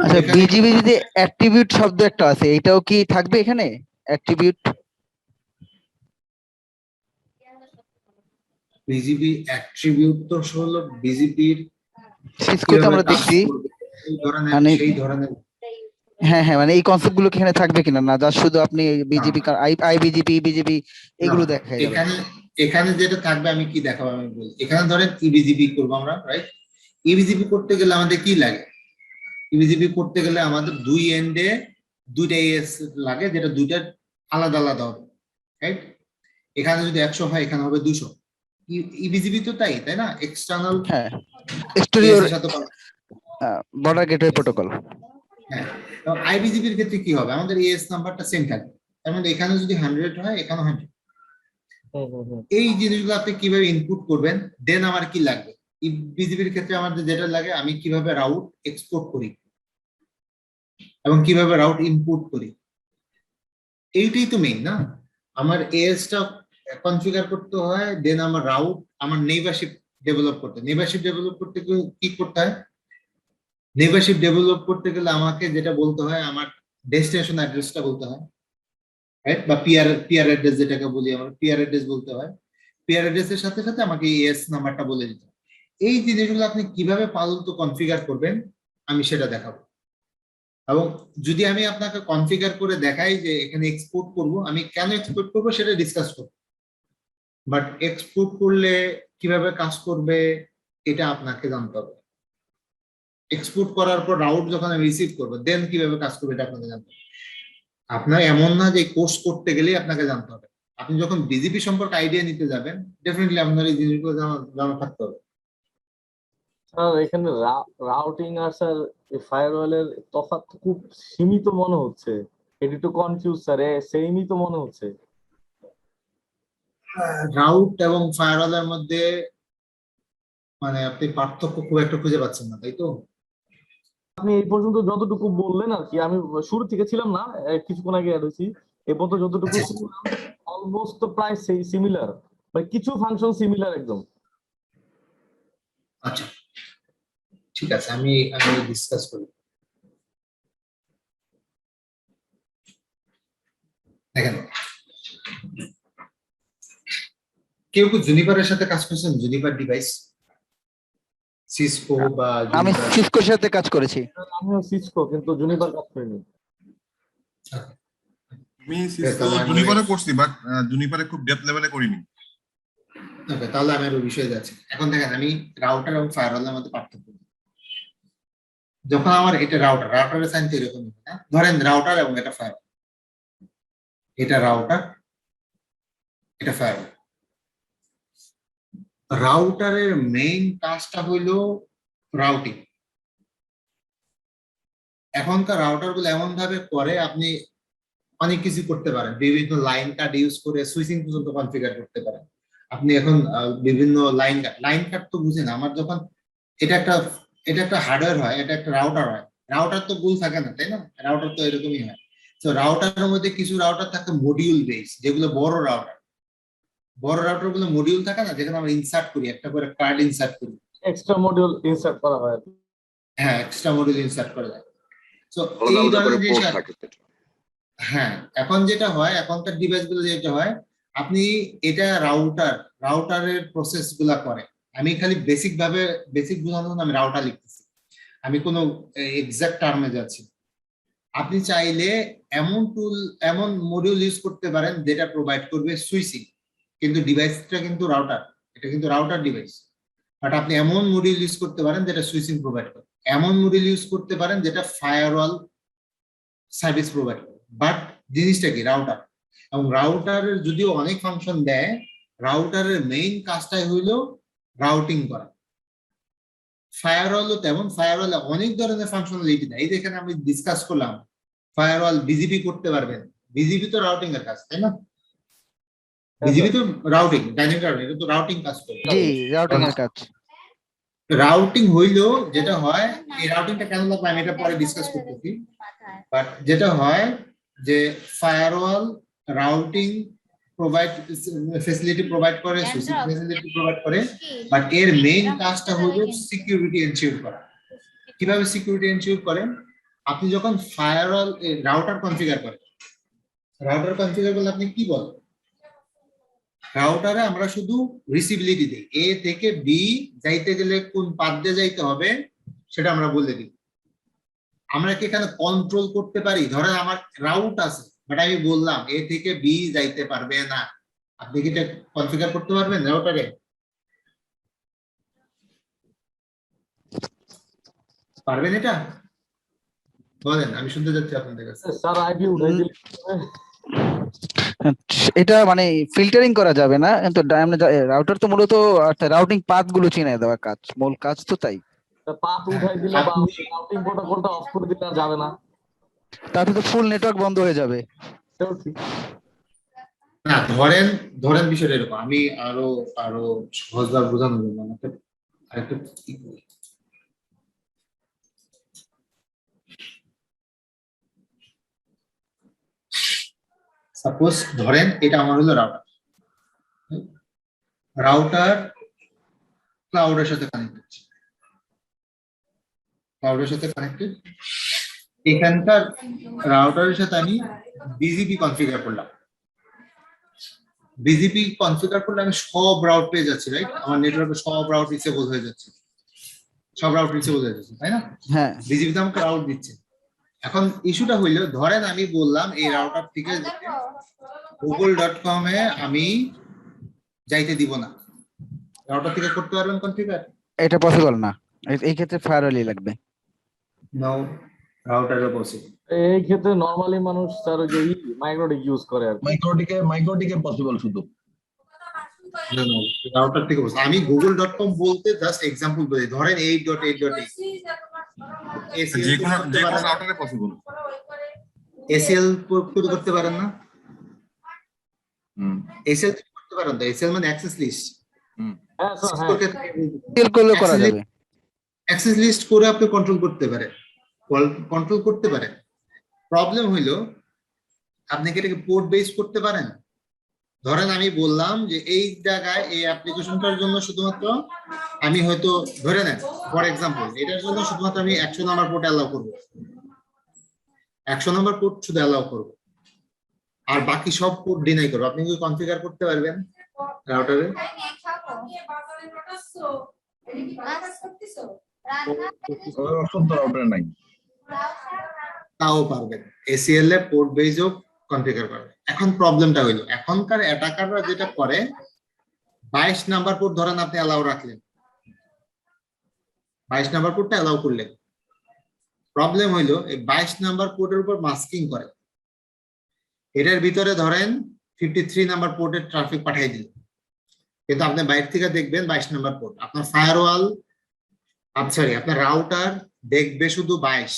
আচ্ছা, এখানে বিজিবি যদি অ্যাট্রিবিউট শব্দ একটা আছে, এটাও কি থাকবে এখানে? অ্যাট্রিবিউট বিজিবি অ্যাট্রিবিউট তো হলো বিজিপির সিসকোতে আমরা দেখছি, এই ধরনের মানে সেই ধরনের। হ্যাঁ হ্যাঁ, মানে এই কনসেপ্ট গুলো কি এখানে থাকবে কিনা, না যা শুধু আপনি বিজিবি আইবিজিপি বিজিবি এগুলো দেখাই যাবে? এখানে এখানে যেটা থাকবে আমি কি দেখাবো আমি বলি। এখানে ধরেন ইবিজিবি করবো আমরা, রাইট? ইবিজিবি করতে গেলে আমাদের কি লাগে? ইবিজিবি করতে গেলে আমাদের দুই এন্ডে দুইটা এস লাগে, যেটা দুইটা আলাদা আলাদা হবে, রাইট? এখানে যদি 100 হয়, এখানে হবে 200। ইবিজিবি তো তাই, তাই না? এক্সটার্নাল হ্যাঁ, এক্সটেরিয়র এর সাথে বর্ডার গেটওয়ে প্রোটোকল। হ্যাঁ, এবং আইবিজিবির ক্ষেত্রে কি হবে, আমাদের এস নাম্বারটা সেম থাকবে, তার মানে এখানে যদি 100 হয়, এখানে 100। এই জিনিসগুলো আপনি কিভাবে ইনপুট করবেন, দেন আমার কি লাগবে, বিজিবির ক্ষেত্রে আমাদের যেটা লাগে, আমি কিভাবে রাউট এক্সপোর্ট করি এবং কিভাবে রাউট ইনপুট করি, এইটাই তো মেইন না। আমার এএসটা কনফিগার করতে হয়, দেন আমার রাউট, আমার নেইবারশিপ ডেভেলপ করতে, নেইবারশিপ ডেভেলপ করতে কি করতে হয়, নেইবারশিপ ডেভেলপ করতে গেলে আমাকে যেটা বলতে হয়, আমার ডেস্টিনেশন অ্যাড্রেসটা বলতে হয়, রাইট? বা পিআর অ্যাড্রেস যেটাকে বলি, আমার পিআর অ্যাড্রেস বলতে হয়। পিআর অ্যাড্রেসের সাথে সাথে আমাকে এস নাম্বারটা বলে দিতে হয়। এই জিনিসগুলো আপনি কিভাবে পালন্ত কনফিগার করবেন আমি সেটা দেখাবো। এবং যদি আমি আপনাকে কনফিগার করে দেখাই যে এখানে এক্সপোর্ট করব, আমি কেন এক্সপোর্ট করব সেটা ডিসকাস করব, বাট এক্সপোর্ট করলে কিভাবে কাজ করবে এটা আপনাকে জানতে হবে। এক্সপোর্ট করার পর রাউট যখন আমি রিসিভ করবো, দেন কিভাবে কাজ করবে এটা আপনাকে জানতে হবে। আপনার এমন না যে কোর্স করতে গেলেই আপনাকে জানতে হবে। আপনি যখন বিজেপি সম্পর্কে আইডিয়া নিতে যাবেন, ডেফিনেটলি আপনার এই জিনিসগুলো জানা থাকতে হবে। স্যার এখানে রাউটিং আর স্যার ফায়ারওয়ালের তফাৎ খুব সীমিত মনে হচ্ছে। এটি একটু কনফিউজ স্যার, সেমই তো মনে হচ্ছে। রাউট এবং ফায়ারওয়ালের মধ্যে মানে আপনি পার্থক্য খুব একটা খুঁজে পাচ্ছেন না, তাই তো? আপনি এই পর্যন্ত যতটুকু বললেন আর কি, আমি শুরু থেকে ছিলাম না, কিছুক্ষণ আগে অ্যাড হয়েছি। এই পর্যন্ত যতটুকু আচ্ছা। শুনলাম অলমোস্ট তো প্রায় সেই সিমিলার, মানে কিছু ফাংশন সিমিলার একদম। আচ্ছা, ঠিক আছে, আমি আমি ডিসকাস করি। দেখেন, কেউ কি জুনিপারের সাথে কাজ করছেন? জুনিপার ডিভাইস, সিসকো বা আমি জুনিপার? সিসকোর সাথে কাজ করেছি। আমিও সিসকো, কিন্তু জুনিপার কাজ করিনি। আমি সিসকো জুনিপারে করছি, বাট জুনিপারে খুব ডেপথ লেভেলে করিনি। ওকে, তাহলে আমি আরো বিষয়ে যাচ্ছি। এখন দেখেন, আমি রাউটার এবং ফায়ারওয়ালের মধ্যে পার্থক্য করি। যখন আমার এটা রাউটারের সাইন তো এরকম, ধরেন রাউটার এবং এটা ফায়ারওয়াল, এটা রাউটার, এটা ফায়ারওয়াল। রাউটারের মেইন কাজটা হইলো রাউটিং। এখনকার রাউটার গুলো এমন ভাবে করে, আপনি অনেক কিছু করতে পারেন, বিভিন্ন লাইন কার্ড ইউজ করে সুইচিং পর্যন্ত কনফিগার করতে পারেন। আপনি এখন বিভিন্ন লাইন কার্ড তো বুঝেন, আমার যখন এটা একটা এটা একটা হার্ডওয়্যার হয়, এটা একটা রাউটার হয়। রাউটার তো গোল থাকে না, তাই না? রাউটার তো এরকমই হয়। তো রাউটারের মধ্যে কিছু রাউটার থাকে মডিউল বেস, যেগুলো বড় রাউটার। বড় রাউটার গুলো মডিউল থাকে না, যেখানে আমরা ইনসার্ট করি, একটা করে কার্ড ইনসার্ট করি। এক্সট্রা মডিউল ইনসার্ট করা হয় আর কি। হ্যাঁ, এক্সট্রা মডিউল ইনসার্ট করা যায়। তো আলাদা এই আলাদা করে ধরনের পোর্ট জিনিস। থাকে। হ্যাঁ, এখন যেটা হয়, এখনকার ডিভাইস গুলো যেটা হয়, আপনি এটা রাউটারের প্রসেস গুলা করে। আমি খালি বেসিক বোঝানোর জন্য আমি রাউটার লিখতেছি, আমি কোনো এক্সাক্ট টার্মে যাচ্ছি। আপনি চাইলে এমন মডিউল ইউজ করতে পারেন যেটা প্রোভাইড করবে সুইচিং, কিন্তু ডিভাইসটা কিন্তু রাউটার, এটা কিন্তু রাউটার ডিভাইস। বাট আপনি এমন মডিউল ইউজ করতে পারেন যেটা সুইচিং প্রোভাইড করে, এমন মডিউল ইউজ করতে পারেন যেটা ফায়ারওয়াল সার্ভিস প্রোভাইড করে। বাট জিনিসটা কি? রাউটার। এবং রাউটারের যদিও অনেক ফাংশন দেয়, রাউটারের মেইন কাজটাই হইলো রাউটিং করা। ফায়ারওয়ালও তেমন, ফায়ারওয়ালে অনেক ধরনের ফাংশনালিটি দেয়। এই দেখেন, আমি ডিসকাস করলাম ফায়ারওয়াল বিজিপি করতে পারবেন। বিজিপি তো রাউটিং এর কাজ, তাই না? বিজিপি তো রাউটিং, ডাইনামিক রাউটিং, এটা তো রাউটিং কাজ করে। জি, রাউটিং এর কাজ। রাউটিং হইলেও যেটা হয়, এই রাউটিংটা কেন লাগবে আমি এটা পরে ডিসকাস করতেছি। বাট যেটা হয় যে ফায়ারওয়াল রাউটিং ফেসিলিটি প্রোভাইড করে, সুইচিং ফেসিলিটি প্রোভাইড করে, বাট এর মেইন কাজটা হলো সিকিউরিটি এনশিওর করা। কিভাবে সিকিউরিটি এনশিওর করেন? আপনি যখন ফায়ারওয়াল রাউটার কনফিগার করেন, রাউটার কনফিগার করলে আপনি কি বলেন? রাউটারে আমরা শুধু রিসিবিলিটি দিই, এ থেকে বি যাইতে গেলে কোন পাথ দিয়ে যাইতে হবে সেটা আমরা বলে দিই। আমরা কি এখানে কন্ট্রোল করতে পারি? ধরেন আমার রাউট আছে, বাট আমি বললাম এ থেকে বি যাইতে পারবে না, আপনি কি এটা কনফিগার করতে পারবেন রাউটারে? পারবেন এটা? বলেন, আমি শুনতে যাচ্ছি আপনাদের কাছে। স্যার আইপি উঠাই দিলে এটা মানে ফিল্টারিং করা যাবে না, কিন্তু রাউটার তো মূলত রাউটিং পাথ গুলো চিনে দেওয়ার কাজ, মূল কাজ তো তাই। পাথ উঠাই দিলে বা রাউটিং প্রোটোকলটা অফ করে দিলে আর যাবে না, তাতে তো ফুল নেটওয়ার্ক বন্ধ হয়ে যাবে। সেটাও ঠিক। না, ধরেন বিষয়টা এরকম, আমি আরো আরো সহজভাবে বোঝানোর জন্য আমাকে আরেকটু কি করি। সাপোজ ধরেন এটা আমার হলো রাউটার। রাউটার ক্লাউডের সাথে কানেক্টেড, এখানকার রাউটারের সাথে আমি বিজিপি কনফিগার করলাম। বিজিপি কনফিগার করলে আমি সব রাউট পেয়ে যাচ্ছি, রাইট? আমার নেটওয়ার্কে সব রাউট রিচেবল হয়ে যাচ্ছে, তাই না? হ্যাঁ, বিজিপি তো আমাকে রাউট দিচ্ছে। এখন ইস্যুটা হইলো, ধরেন আমি বললাম এই রাউটার থেকে google.com এ আমি যাইতে দিব না, রাউটার থেকে করতে পারবেন কনফিগার? এটা পসিবল না, এই ক্ষেত্রে ফায়ারওয়ালই লাগবে। নো, রাউটারও পসিবল। এই ক্ষেত্রে নরমালি মানুষ স্যার ওই যে মাইক্রোটিক ইউজ করে আর কি। মাইক্রোটিকে পসিবল শুধু। রাউটার থেকে বলছি আমি, google.com বলতে জাস্ট এক্সাম্পল বলি, ধরেন 8.8.8 যে কোনো রাউটারে পসিবল। এসিএল করতে পারেন না? এসিএল করতে পারেন তো, এসএল মানে অ্যাক্সেস লিস্ট। হ্যাঁ স্যার, হ্যাঁ। সেল করলেও করা Access যাবে। অ্যাক্সেস লিস্ট করে আপনি কন্ট্রোল করতে পারেন, কন্ট্রোল করতে পারেন। প্রবলেম হইলো আপনি কি এটাকে পোর্ট বেস করতে পারেন? ধরেন আমি বললাম যে এই জায়গায় এই অ্যাপ্লিকেশনটার জন্য শুধুমাত্র আমি হয়তো ধরে নেন ফর এক্সাম্পল এটার জন্য শুধুমাত্র আমি 100 নাম্বার পোর্ট অ্যালাউ করবো, 100 নাম্বার পোর্ট শুধু অ্যালাউ করবো, আর বাকি সব পোর্ট ডিনাই করবো। আপনি কি কনফিগার করতে পারবেন রাউটারে? অপশন তো রাউটারে নাই। তাও পারবেন, এসিএল এ পোর্ট বেসও কনফিগার করবেন। এখন প্রবলেমটা হইলো এখনকার অ্যাটাকাররা যেটা করে 22 নাম্বার পোর্ট ধরেন আপনি অ্যালাউ রাখলেন, 22 নাম্বার পোর্টটা অ্যালাউ করলেন। প্রবলেম হইলো এই 22 নাম্বার পোর্টের উপর মাস্কিং করে, এটার ভিতরে ধরেন 53 নাম্বার পোর্টের ট্রাফিক পাঠিয়ে দিল, কিন্তু আপনি বাইরে থেকে দেখবেন 22 নাম্বার পোর্ট। আপনার ফায়ারওয়াল সরি আপনার রাউটার দেখবে শুধু 22,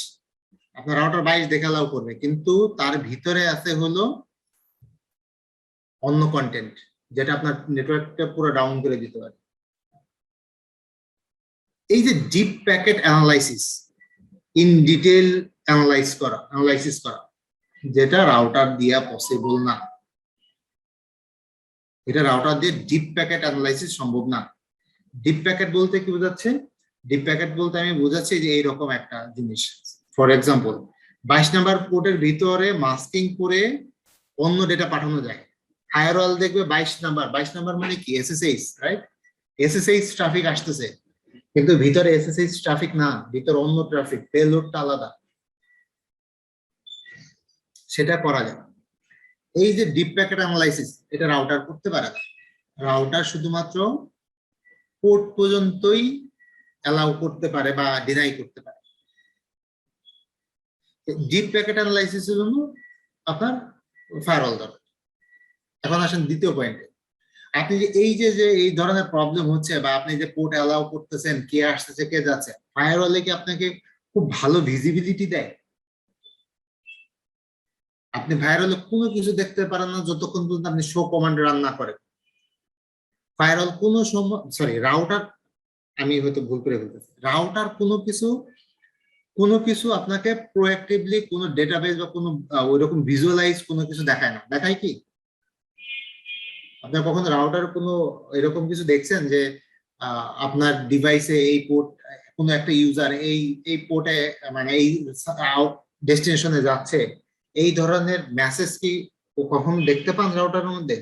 আপনার রাউটার 22 দেখে অ্যালাউ করবে, কিন্তু তার ভিতরে আছে হলো অন্য কন্টেন্ট যেটা আপনার নেটওয়ার্কটা পুরো ডাউন করে দিতে পারে। এই যে deep packet analysis, in detail analysis করা যেটা রাউটার দিয়া পসিবল না, এটা রাউটার দিয়ে ডিপ প্যাকেট অ্যানালাইসিস সম্ভব না। ডিপ প্যাকেট বলতে কি বোঝাচ্ছে? ডিপ প্যাকেট বলতে আমি বোঝাচ্ছি যে এইরকম একটা জিনিস, ফর এক্সাম্পল 22 নাম্বার পোর্টের ভিতরে মাস্কিং করে অন্য ডেটা পাঠানো যায়। ফায়ারওয়াল দেখবে 22 নাম্বার মানে কি এসএসএইচ, রাইট? এসএসএইচ ট্রাফিক আসতেছে, কিন্তু ভিতরে এসএসএইচ ট্রাফিক না, ভিতরে অন্য ট্রাফিক, পেলোডটা আলাদা, সেটা করা যায়। এই যে ডিপ প্যাকেট অ্যানালাইসিস এটা রাউটার করতে পারে না, রাউটার শুধুমাত্র পোর্ট পর্যন্তই অ্যালাউ করতে পারে বা ডিনাই করতে পারে। ডিপ প্যাকেট অ্যানালাইসিসের জন্য আপনার ফায়ারওয়াল দরকার। এখন আসেন দ্বিতীয় পয়েন্টে, আপনি যে এই ধরনের প্রবলেম হচ্ছে বা আপনি যে পোর্ট অ্যালাউ করতেছেন, কে আসতেছে কে যাচ্ছে, ফায়ারওয়ালে কি আপনাকে খুব ভালো ভিজিবিলিটি দেয়? আপনি ফায়ারওয়ালে কোনো কিছু দেখতে পারেন না যতক্ষণ পর্যন্ত আপনি শো কমান্ড রান না করেন। ফায়ারওয়াল কোনো সময় রাউটার, আমি হয়তো ভুল করে ফেলতেছি, রাউটার কোনো কিছু আপনাকে প্রোঅ্যাক্টিভলি কোনো ডেটাবেস বা কোনো ওইরকম ভিজুয়ালাইজ কোনো কিছু দেখায় না। দেখায় কি? আপনার কখনো রাউটার কোনো এরকম কিছু দেখছেন যে আপনার ডিভাইসে এই পোর্ট, কোনো একটা ইউজার এই পোর্টে মানে এই ডেস্টিনেশনে যাচ্ছে, এই ধরনের মেসেজ কি কখনো দেখতে পান রাউটারের মধ্যে?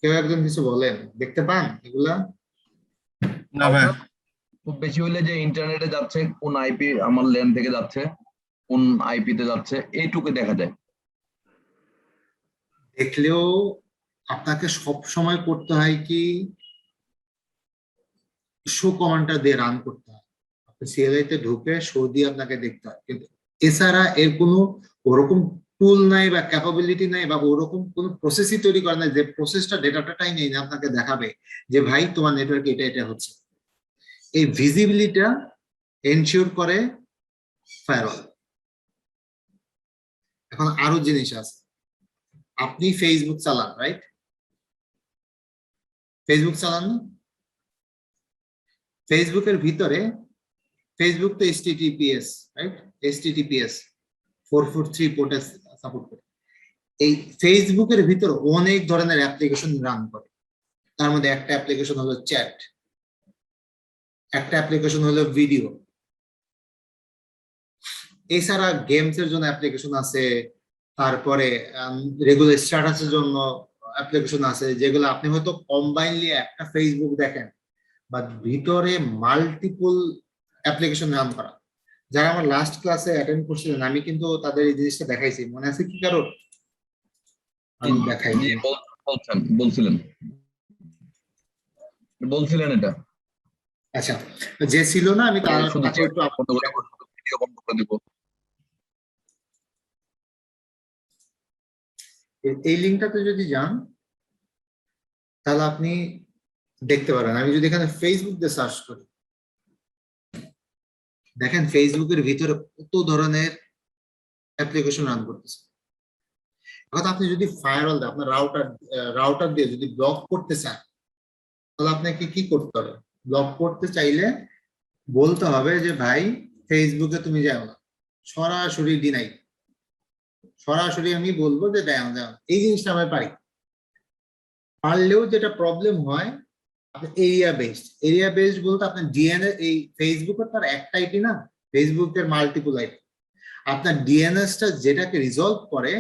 কেউ একজন কিছু বলেন, দেখতে পান এগুলা? না ভাই, খুব বেশি হইলে যে ইন্টারনেটে যাচ্ছে, কোন আইপি আমার ল্যান থেকে যাচ্ছে, কোন আইপি তে যাচ্ছে, এইটুকু দেখা যায়। দেখলেও আপনাকে সব সময় করতে হয় কি শো কমান্ডটা দিয়ে রান করতে হয়, আপনি সিএলআই তে ঢুকে শো দিয়ে আপনাকে দেখতে হয়, কিন্তু এছাড়া এর কোনো ওরকম টুল নাই বা ক্যাপাবিলিটি নাই বা ওরকম কোনো প্রসেসই তৈরি করে নাই যে প্রসেসটা ডেটাটাই নেই না আপনাকে দেখাবে যে ভাই তোমার নেটওয়ার্কে এটা হচ্ছে। এই ভিজিবিলিটিটা এনশিওর করে ফায়ারওয়াল। এখন আরো জিনিস আছে, আপনি ফেসবুক চালান, রাইট? ফেসবুক চালান না? ফেসবুকের ভিতরে, ফেসবুক তো HTTPS, রাইট? HTTPS 443 পোর্টে সাপোর্ট করে। এই ফেসবুকের ভিতরে অনেক ধরনের অ্যাপ্লিকেশন রান করে, তার মধ্যে একটা অ্যাপ্লিকেশন হলো চ্যাট, একটা অ্যাপ্লিকেশন হলো ভিডিও, এছাড়া গেমস এর জন্য অ্যাপ্লিকেশন আছে, তারপরে রেগুলার স্ট্যাটাসের জন্য অ্যাপ্লিকেশন আছে, যেগুলো আপনি হয়তো কম্বাইনলি একটা ফেসবুক দেখেন বা ভিতরে মাল্টিপল অ্যাপ্লিকেশন রান করা। যারা আমার লাস্ট ক্লাসে অ্যাটেন্ড করছিলেন আমি কিন্তু তাদের এই জিনিসটা দেখাইছি, মনে আছে কি কারণ? আমি দেখাই জি, বলছিলেন এটা। আচ্ছা, যে ছিল না আমি তার শুধু তাকে একটু ভিডিও বন্ধ করে দিব। এই লিঙ্কটাতে যদি যান তাহলে আপনি দেখতে পারেন। আমি যদি এখানে ফেসবুক দিয়ে সার্চ করি, দেখেন ফেসবুকের ভিতরে কত ধরনের অ্যাপ্লিকেশন রান করতেছে। এখন আপনি যদি ফায়ারওয়াল দেন, আপনার রাউটার দিয়ে যদি ব্লক করতে চান, তাহলে আপনাকে কি করতে হবে? ব্লক করতে চাইলে বলতে হবে যে ভাই ফেসবুকে তুমি যাও না, সরাসরি ডিনাই, সরাসরি আমি বলবো যে যাও যাও, এই জিনিসটা আমি পারি। পারলেও যেটা প্রবলেম হয়, এরিয়া বেসড বলতে আপনার ডিএনএস, এই ফেসবুকের তার একটা আইপি না, ফেসবুকের মাল্টিপল আইপি। আপনার ডিএনএসটা যেটাকে রিজলভ করে,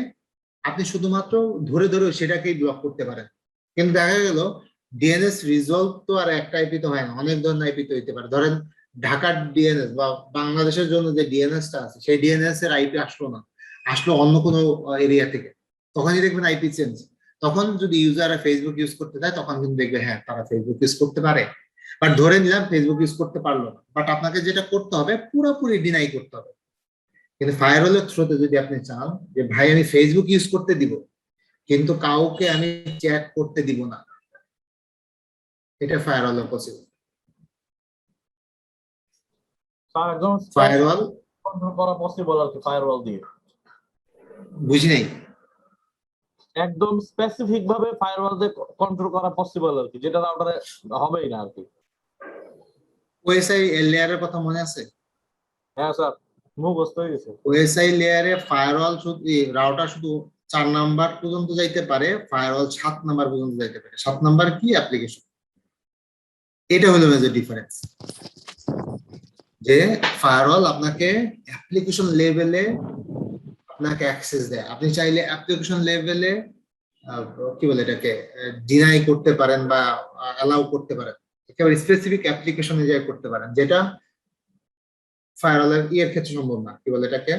আপনি শুধুমাত্র ধরে ধরে সেটাকেই ব্লক করতে পারেন। কিন্তু দেখা গেল ডিএনএস রিজলভ তো আর একটা আইপি তো হয় না, অনেক ধরনের আইপি তো হইতে পারে। ধরেন ঢাকার ডিএনএস বা বাংলাদেশের জন্য যে ডিএনএসটা আছে, সেই ডিএনএস এর আইপি আসলো না, আসলো অন্য কোনো এরিয়া থেকে, তখনই দেখবেন আইপি চেঞ্জ। তখন যদি ইউজাররা ফেসবুক ইউজ করতে চায়, তখন কিন্তু দেখবে হ্যাঁ তারা ফেসবুক ইউজ করতে পারে। বাট ধরে নিলাম ফেসবুক ইউজ করতে পারলো না, বাট আপনাকে যেটা করতে হবে পুরোপুরি ডিনাই করতে হবে। কিন্তু ফায়ারওয়ালের থ্রুতে যদি আপনি চান যে ভাই আমি ফেসবুক ইউজ করতে দিব, কিন্তু কাউকে আমি চ্যাট করতে দিব না, এটা ফায়ারওয়ালে পসিবল। স্যার একদম ফায়ারওয়াল কন্ট্রোল করা পসিবল আর কি ফায়ারওয়াল দিয়ে, বুঝি নাই। একদম স্পেসিফিক ভাবে ফায়ারওয়াল দিয়ে কন্ট্রোল করা পসিবল আর কি, যেটা রাউটারে হবেই না আর কি। ওএসআই লেয়ারের কথা মনে আছে? হ্যাঁ স্যার, মুখস্থ হয়ে গেছে। ওএসআই লেয়ারে ফায়ারওয়াল শুধু, রাউটার শুধু 4 নাম্বার পর্যন্ত যাইতে পারে, ফায়ারওয়াল 7 নাম্বার পর্যন্ত যাইতে পারে। 7 নাম্বার কি? অ্যাপ্লিকেশন। এটা হলো মেজর ডিফারেন্স, যে ফায়ারওয়াল আপনাকে অ্যাপ্লিকেশন লেভেলে আপনাকে অ্যাক্সেস দেয়। আপনি চাইলে অ্যাপ্লিকেশন লেভেলে কি বলে এটাকে ডিনাই করতে পারেন বা অ্যালাউ করতে পারেন, একেবারে স্পেসিফিক অ্যাপ্লিকেশনে যাই করতে পারেন, যেটা ফায়ারওয়ালের ইয়ের ক্ষেত্রে সম্ভব না, কি বলে এটাকে,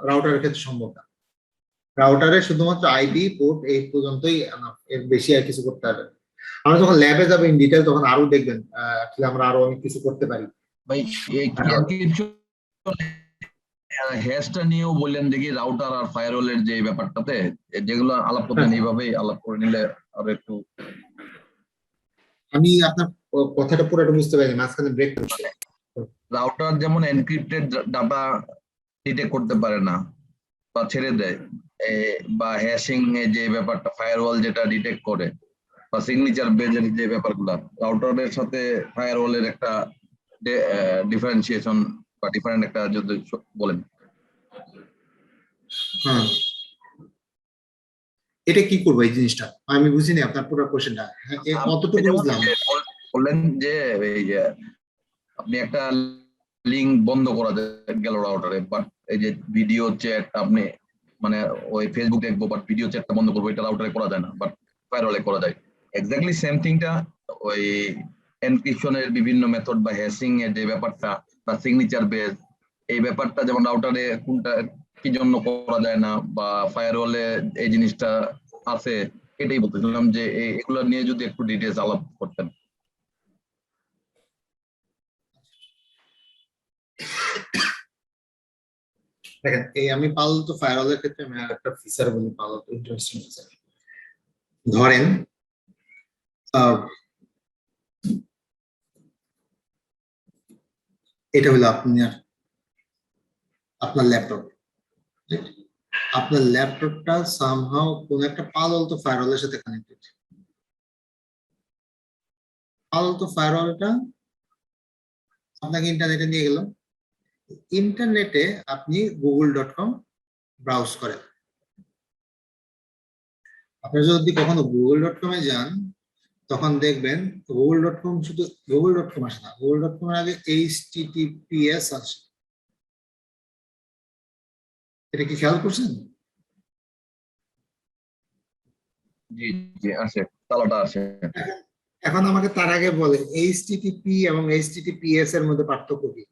রাউটারের ক্ষেত্রে সম্ভব না। রাউটারে শুধুমাত্র আইপি পোর্ট এই পর্যন্তই, এর বেশি আর কিছু করতে পারবেন। আমরা যখন ল্যাবে যাবো ইন ডিটেল, তখন আরো দেখবেন আমরা আরো অনেক কিছু করতে পারি। ভাই এই কিছু হ্যাশটা নিয়েও বললেন দেখি, রাউটার আর ফায়ারওয়ালের যে ব্যাপারটাতে, যেগুলো আলাপ করতেন এইভাবেই আলাপ করে নিলে আরো একটু। আমি আপনার কথাটা পুরোটা বুঝতে পারিনি, মাঝখানে ব্রেক করছে। রাউটার যেমন এনক্রিপ্টেড ডাটা ডিটেক্ট করতে পারে না বা ছেড়ে দেয়, বা হ্যাশিং এ যে ব্যাপারটা ফায়ারওয়াল যেটা ডিটেক্ট করে, বা সিগনেচার বেজের যে ব্যাপারগুলো, রাউটারের সাথে ফায়ারওয়ালের একটা ডিফারেন্সিয়েশন বা ডিফারেন্ট একটা যদি বলেন। হ্যাঁ, এটা কি করবো এই জিনিসটা আমি বুঝিনি আপনার পুরো কোশ্চেনটা। কতটুকু বুঝলাম? বললেন যে এই যে আপনি একটা লিংক বন্ধ করা গেল রাউটারে, বাট এই যে ভিডিও চ্যাট আপনি মানে ওই ফেসবুক দেখবো, বাট ভিডিও চ্যাটটা বন্ধ করবো, এটা রাউটারে করা যায় না, বাট ফায়ারওয়ালে করা যায়। এক্স্যাক্টলি সেম থিংটা ওই এনক্রিপশনের বিভিন্ন মেথড বা হ্যাশিং এর যে ব্যাপারটা বা সিগনেচার বেস, এই ব্যাপারটা যেমন রাউটারে কোনটা কি জন্য করা যায় না বা ফায়ারওয়ালে এই জিনিসটা আছে, এটাই বলতেছিলাম যে এগুলো নিয়ে যদি একটু ডিটেইলস আলাপ করতেন। দেখেন, এই আমি পালো তো ফায়ারওয়ালের ক্ষেত্রে আমি একটা ফিচার বলি, পালো তো ইন্টারেস্টিং ফিচার। ধরেন এটা হলো আপনার ল্যাপটপ। আপনার ল্যাপটপটা সামহাউ কোন একটা পালো তো ফায়ারওয়ালের সাথে কানেক্টেড। পালো তো ফায়ারওয়ালটা আপনাকে ইন্টারনেটে নিয়ে গেল। ইন্টারনেটে আপনি google.com ব্রাউজ করেন। আপনারা যদি কখনো google.com এ যান, তখন দেখবেন google.com শুধু google.com আসে না, google.com এর আগে https আসে। এটা কি খেয়াল করছেন? জি জি আসে, তালাটা আসে। এখন আমাকে তার আগে বলে http এবং https এর মধ্যে পার্থক্য কি?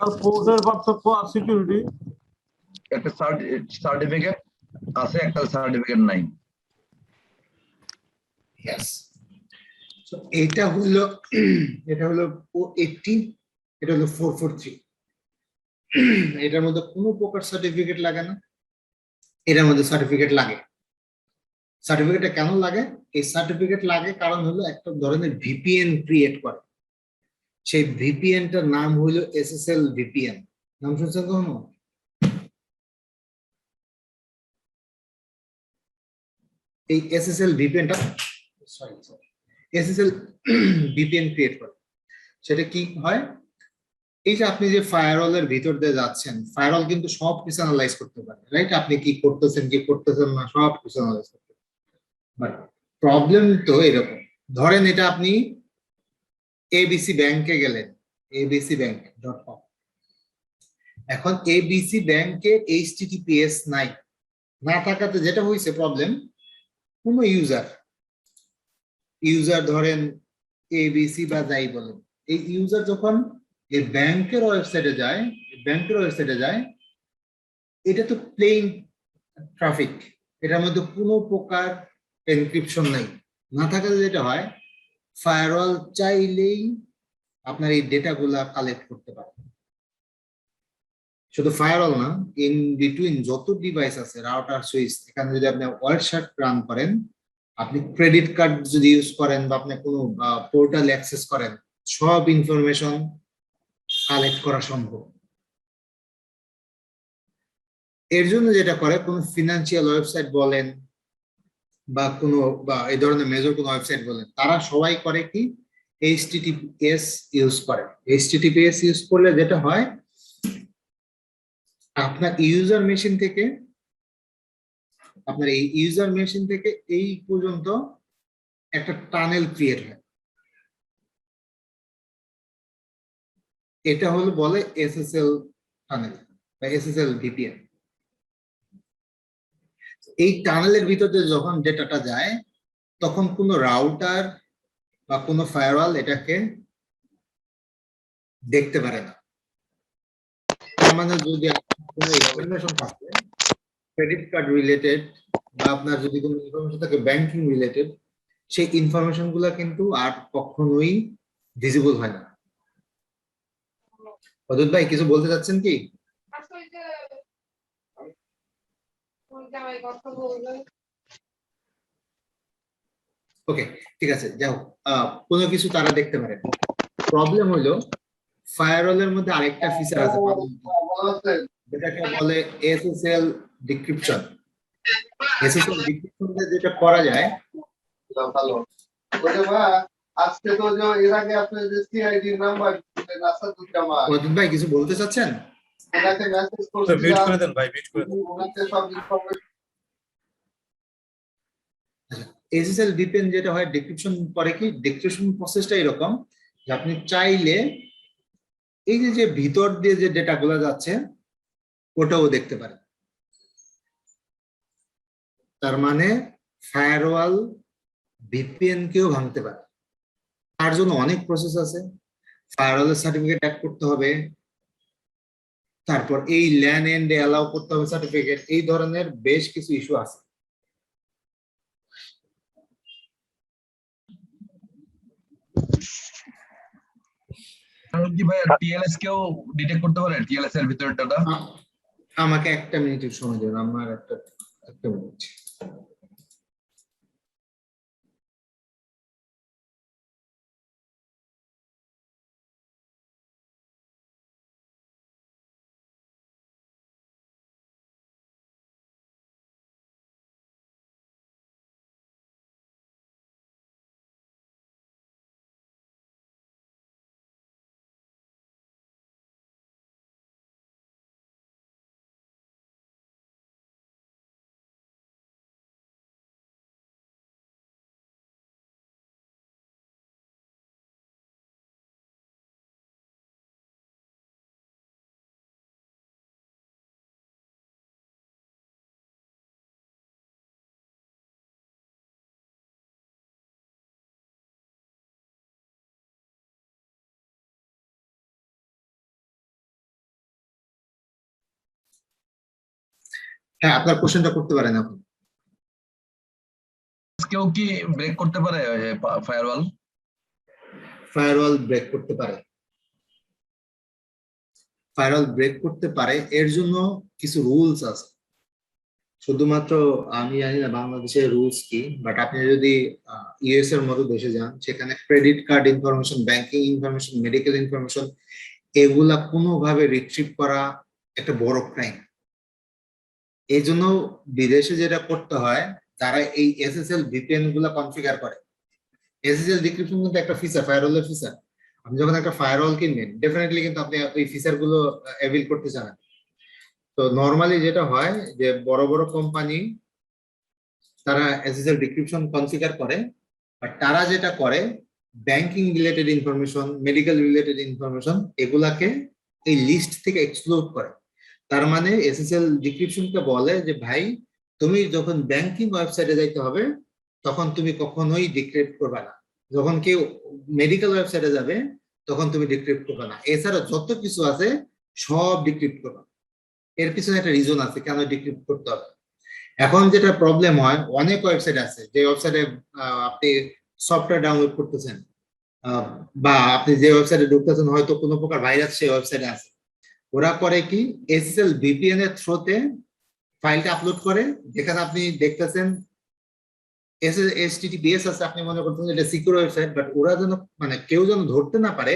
আর পোর্টের পার্থক্য আর সিকিউরিটি। একটা সার্টিফিকেট আছে, একটা সার্টিফিকেট নাই। Yes. So এটা হলো 80, এটা হলো 443। এটার মধ্যে কোনো প্রকার সার্টিফিকেট লাগে না, এটার মধ্যে সার্টিফিকেট লাগে। সার্টিফিকেটটা কেন লাগে? এই সার্টিফিকেট লাগে কারণ হলো একটা ধরনের ভিপিএন ক্রিয়েট করে। সেই ভিপিএনটার নাম হইলো এসএসএল ভিপিএন। নাম শুনছেন কখনো? এই এসএসএল ভিপিএনটা এসএসএল ভিপিএন ক্রিয়েট করে। সেটা কি হয়, এই যে আপনি যে ফায়ারওয়ালের ভিতর দিয়ে যাচ্ছেন, ফায়ারওয়াল কিন্তু সব কিছু অ্যানালাইজ করতে পারে, রাইট? আপনি কি করতেছেন কি করতেছেন না সব কিছু অ্যানালাইজ করতে পারে। বাট প্রবলেম তো এরকম, ধরেন এটা আপনি এবিসি ব্যাংকে গেলেন, abcbank.com, এখন এবিসি ব্যাংকে এইচটিটিপিএস নাই, না থাকাতে যেটা হয়েছে প্রবলেম, কোন ইউজার ধরেন এবিসি বা যাই বলেন, এই ইউজার যখন এই ব্যাংকের ওয়েবসাইটে যায়, এটা তো প্লেন ট্রাফিক, এটার মধ্যে কোনো প্রকার এনক্রিপশন নাই, না থাকাতে যেটা হয়, ফায়ারওয়াল চাইলেই আপনার এই ডেটাগুলা কালেক্ট করতে পারে। শুধু ফায়ারওয়াল না, ইন বিটুইন যত ডিভাইস আছে, রাউটার, সুইচ, এখানে যদি আপনি ওয়াইল্ডশার্ক রান করেন, আপনি ক্রেডিট কার্ড যদি ইউজ করেন বা আপনি কোনো পোর্টাল অ্যাক্সেস করেন, সব ইনফরমেশন কালেক্ট করা সম্ভব। এর জন্য যেটা করে, কোনো ফিনান্সিয়াল ওয়েবসাইট বলেন বা এই ধরনের মেজর কোনো ওয়েবসাইট বলেন, তারা সবাই করে কি এইচটিটিপিএস ইউজ করে। এইচটিটিপিএস ইউজ করলে যেটা হয়, আপনার ইউজার মেশিন থেকে এই পর্যন্ত একটা টানেল ক্রিয়েট হয়, এটা হলো বলে এসএসএল টানেল বা এসএসএল ভিপিএন। এই টানেলের ভিতরে যখন ডেটাটা যায়, তখন কোনো রাউটার বা কোনো ফায়ারওয়াল এটাকে দেখতে পারে না। তার মানে যদি কোনো ইনফরমেশন থাকে ক্রেডিট কার্ড রিলেটেড বা আপনার যদি কোনো ইনফরমেশন থাকে ব্যাংকিং রিলেটেড, সেই ইনফরমেশন গুলা কিন্তু আর কখনোই ভিজিবল হয় না। অদ্ভুত ভাই কিছু বলতে চাচ্ছেন কি? ওকে, ঠিক আছে, যাও, কোনো কিছু তারা দেখতে পারে। প্রবলেম হলো ফায়ারওয়ালের মধ্যে আরেকটা ফিচার আছে, যেটাকে বলে এসএসএল ডিক্রিপশন। এসএসএল ডিক্রিপশন যেটা করা যায়, ভালো আজকে তো যে এর আগে আপনি যে সিআইডি নাম্বার দিলেন আসাদুজ্জামান, অদ্ভুত ভাই কিছু বলতে চাচ্ছেন? ওনাকে মেসেজ করছি, মিউট করে দেন ভাই, মিউট করে দেন। ওনাকে সব ইনফরমেশন এসএসএল ভিপিএন যেটা হয়, ডিক্রিপশন করে কি, ডিক্রিপশন প্রসেসটা এরকম যে আপনি চাইলে এই যে ভিতর দিয়ে যে ডেটাগুলো যাচ্ছে ওটাও দেখতে পারে। তার মানে ফায়ারওয়াল ভিপিএন কেও ভাঙতে পারে। তার জন্য অনেক প্রসেস আছে, ফায়ারওয়ালের সার্টিফিকেট অ্যাড করতে হবে, তারপর এই ল্যান এন্ডে অ্যালাউ করতে হবে সার্টিফিকেট, এই ধরনের বেশ কিছু ইস্যু আছে। কি ভাই টিএলএস কেও ডিটেক্ট করতে পারে? টিএলএস এর ভিতরের ডাটা? আমাকে একটা মিনিটের সময় দিন, আমার একটা মিনিট। হ্যাঁ, আপনার কোশ্চেনটা করতে পারেন এখন। কেউ কি ব্রেক করতে পারে ফায়ারওয়াল? ফায়ারওয়াল ব্রেক করতে পারে, ফায়ারওয়াল ব্রেক করতে পারে, এর জন্য কিছু রুলস আছে। শুধুমাত্র আমি জানি না বাংলাদেশের রুলস কি, বাট আপনি যদি ইউএস এর মতো দেশে যান, সেখানে credit card information, banking information, medical information এগুলা কোনোভাবে রিট্রিভ করা একটা বড় ক্রাইম। এই জন্য বিদেশে যেটা করতে হয়, তারা এই এসএসএল ভিপিএন গুলা কনফিগার করে। এসএসএল ডিক্রিপশন কিন্তু একটা ফিচার, ফায়ারওয়ালের ফিচার। আপনি যখন একটা ফায়ারওয়াল কিনবেন, ডেফিনেটলি কিন্তু আপনি এই ফিচার গুলো অ্যাভেল করতে চান। তো নর্মালি যেটা হয় যে বড় বড় কোম্পানি তারা এসএসএল ডিক্রিপশন কনফিগার করে, আর তারা যেটা করে banking related information, medical related information এগুলাকে এই লিস্ট থেকে এক্সক্লুড করে। তার মানে এসএসএল ডিক্রিপশনকে বলে যে ভাই, তুমি যখন ব্যাংকিং ওয়েবসাইটে যাইতে হবে তখন তুমি কখনোই ডিক্রিপ্ট করবে না, যখন কেউ মেডিকেল ওয়েবসাইটে যাবে তখন তুমি ডিক্রিপ্ট করবে না, এছাড়া যত কিছু আছে সব ডিক্রিপ্ট করবে। এর পিছনে একটা রিজন আছে কেন ডিক্রিপ্ট করতে হবে। এখন যেটা প্রবলেম হয়, অনেক ওয়েবসাইট আছে যে ওয়েবসাইটে আপনি সফটওয়্যার ডাউনলোড করতেছেন, বা আপনি যে ওয়েবসাইটে ঢুকতেছেন হয়তো কোনো প্রকার ভাইরাস সেই ওয়েবসাইটে আছে। ওরা করে কি, এসএসএল ভিপিএন এর থ্রুতে ফাইলটা আপলোড করে, যেখানে আপনি দেখতেছেন HTTPS আছে, আপনি মনে করতেছেন এটা সিকিউর ওয়েবসাইট, বাট ওরা যেন মানে কেউ যেন ধরতে না পারে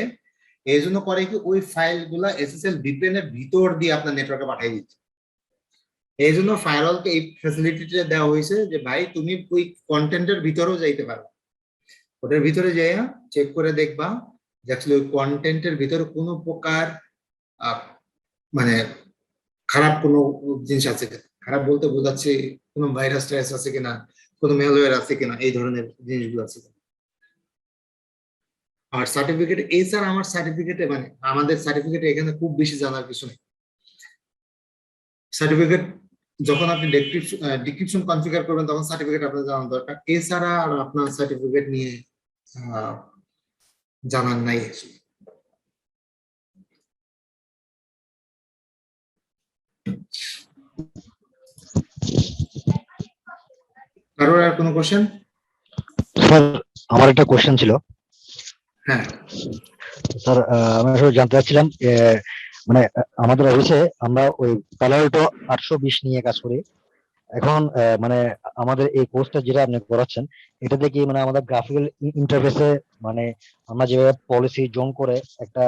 এই জন্য করে কি, ওই ফাইলগুলা এসএসএল ভিপিএন এর ভিতর দিয়ে আপনার নেটওয়ার্কে পাঠিয়ে দিচ্ছে। এই জন্য ফায়ারওয়ালকে এই ফ্যাসিলিটিটা দেওয়া হয়েছে যে ভাই তুমি ওই কন্টেন্টের ভিতরেও যাইতে পারো, ওটার ভিতরে যাইয়া চেক করে দেখবা যে অ্যাকচুয়ালি ওই কন্টেন্টের ভিতরে কোনো প্রকার মানে খারাপ কোনো জিনিস আছে কিনা, খারাপ বলতে বোঝাচ্ছে কোনো ভাইরাস টাইরাস আছে কিনা, কোনো ম্যালওয়্যার আছে কিনা, এই ধরনের জিনিসগুলো আছে কিনা। আর সার্টিফিকেট, এছাড়া আমার সার্টিফিকেটে মানে আমাদের সার্টিফিকেটে এখানে খুব বেশি জানার কিছু নেই। সার্টিফিকেট যখন আপনি ডিক্রিপশন কনফিগার করবেন তখন সার্টিফিকেট আপনার জানা দরকার, এছাড়া আর আপনার সার্টিফিকেট নিয়ে জানার নাই। কারোর আর কোনো কোশ্চেন? স্যার আমার একটা কোশ্চেন ছিল। হ্যাঁ স্যার আমি আসলে জানতে চাচ্ছিলাম মানে আমাদের অফিসে আমরা ওই পালো আল্টো 820 নিয়ে কাজ করি। এখন মানে আমাদের এই কোর্সটা যেটা আপনি করাচ্ছেন এটাতে কি মানে আমাদের গ্রাফিক্যাল ইন্টারফেসে মানে আমরা যেভাবে পলিসি জোন করে একটা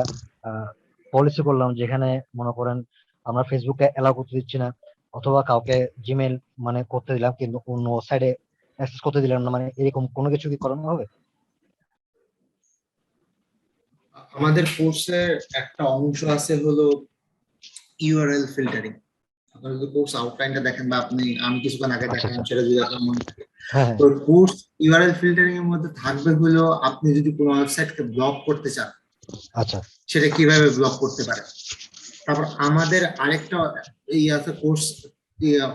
পলিসি করলাম, যেখানে মনে করেন আমরা ফেসবুকে এলাও করতে দিচ্ছি না, অথবা কাউকে জিমেল মানে করতে দিলাম কিন্তু অন্য সাইডে অ্যাক্সেস করতে দিলাম না, মানে এরকম কোনো কিছু কি করানো হবে? আমাদের কোর্সের একটা অংশ আছে হলো ইউআরএল ফিল্টারিং। আপনারা যদি কোর্স আউটলাইনটা দেখেন বা আমি কিছুক্ষণ আগে দেখালাম সেটা যদি আপনার মনে থাকে, তো কোর্স ইউআরএল ফিল্টারিং এর মধ্যে থাকবে হলো আপনি যদি কোনো ওয়েবসাইটকে ব্লক করতে চান, আচ্ছা, সেটা কিভাবে ব্লক করতে পারে। তারপর আমাদের আরেকটা এই আছে কোর্স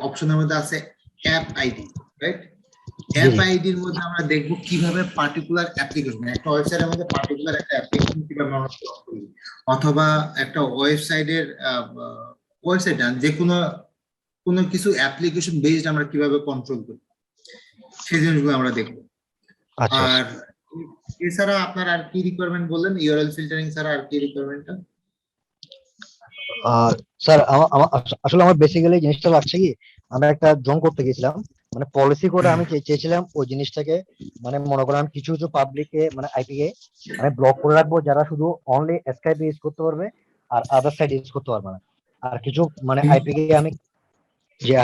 অপশনের মধ্যে আছে অ্যাপ আইডি, রাইট? অ্যাপ আইডির মধ্যে আমরা দেখবো কিভাবে পার্টিকুলার অ্যাপ্লিকেশন, একটা ওয়েবসাইটের মধ্যে পার্টিকুলার একটা অ্যাপ্লিকেশন কিভাবে আমরা ব্লক করি, অথবা একটা ওয়েবসাইটের যে কোনো কিছু অ্যাপ্লিকেশন বেসড আমরা কিভাবে কন্ট্রোল করি, সেই জিনিসগুলো আমরা দেখবো। আর এছাড়া আপনার আর কি রিকোয়ারমেন্ট বললেন, ইউআরএল ফিল্টারিং ছাড়া আর কি রিকোয়ারমেন্টটা? স্যার আসলে আমার বেসিক্যালি জিনিসটা লাগছে কি, আমরা একটা জোন করতে গেছিলাম, মানে পলিসি করে আমি চেয়েছিলাম ওই জিনিসটাকে মানে মনে করেন কিছু কিছু পাবলিকে মানে আইপি কে মানে ব্লক করে রাখবো, যারা শুধু অনলি স্কাইপ ইউজ করতে পারবে আর আদার সাইড ইউজ করতে পারবে না। আর কিছু মানে আইপি কে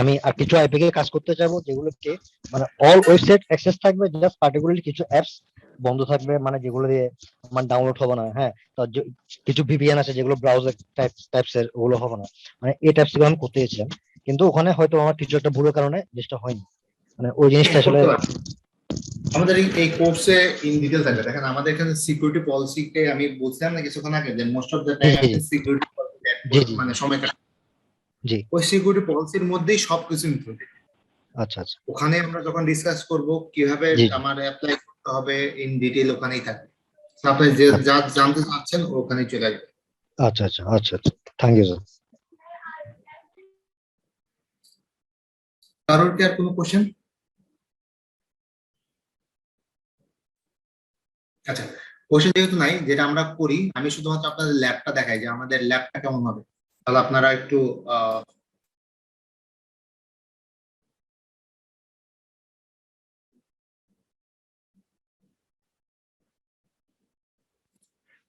আমি আর কিছু আইপি কে কাজ করতে চাইবো যেগুলোকে মানে অল ওয়েবসাইট অ্যাক্সেস থাকবে, জাস্ট পার্টিকুলারলি কিছু অ্যাপস বন্ধ থাকবে, মানে যেগুলো দিয়ে মানে ডাউনলোড হবে না। হ্যাঁ, তো কিছু ভিপিএন আছে যেগুলো ব্রাউজার টাইপস এর, ওগুলো হবে না। মানে এই টাইপস গুলো আমি করতে চেয়েছিলাম, কিন্তু ওখানে হয়তো আমার কিছু একটা ভুলের কারণে জিনিসটা হয়নি, মানে ওই জিনিসটা আসলে আমাদের এই কোর্সে ইন ডিটেইল থাকবে। দেখেন আমাদের এখানে সিকিউরিটি পলিসিতে আমি বলছিলাম না কিছুক্ষণ আগে যে মোস্ট অফ দ্য টাইম আপনি সিকিউরিটি পলিসি মানে সময় কাটান, জি ওই সিকিউরিটি পলিসির মধ্যেই সবকিছু ইনক্লুডেড। আচ্ছা আচ্ছা, ওখানে আমরা যখন ডিসকাস করব কিভাবে আমার অ্যাপ্লাই করতে হবে ইন ডিটেইল ওখানেই থাকবে। আপনি যা জানতে চাচ্ছেন ওখানেই চলে আসবে। আচ্ছা আচ্ছা আচ্ছা আচ্ছা, থ্যাংক ইউ স্যার। কারোর কি আর কোনো কোশ্চেন? আচ্ছা, কোশ্চেন যেহেতু নাই, যেটা আমরা করি আমি শুধুমাত্র আপনাদের ল্যাবটা দেখাই যে আমাদের ল্যাবটা কেমন হবে, তাহলে আপনারা একটু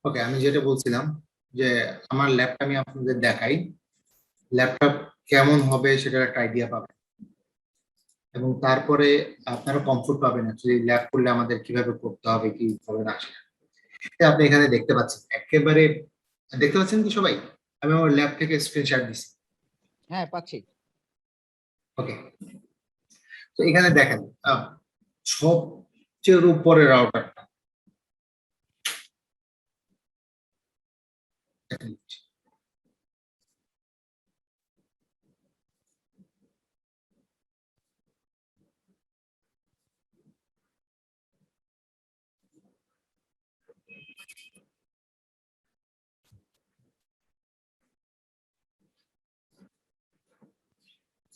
ওকে, আমি যেটা বলছিলাম যে আমার ল্যাবটা আমি আপনাদের দেখাই, ল্যাপটপ কেমন হবে সেটার একটা আইডিয়া পাবেন, এবং তারপরে আপনারা কমফোর্ট পাবেন অ্যাকচুয়ালি ল্যাব করলে আমাদের কিভাবে করতে হবে কি হবে না সেটা। আপনি এখানে দেখতে পাচ্ছেন একেবারে, দেখতে পাচ্ছেন কি সবাই? আমি আমার ল্যাব থেকে স্ক্রিনশট দিচ্ছি। হ্যাঁ পাচ্ছি। ওকে, তো এখানে দেখেন সবচেয়ে উপরে রাউটারটা,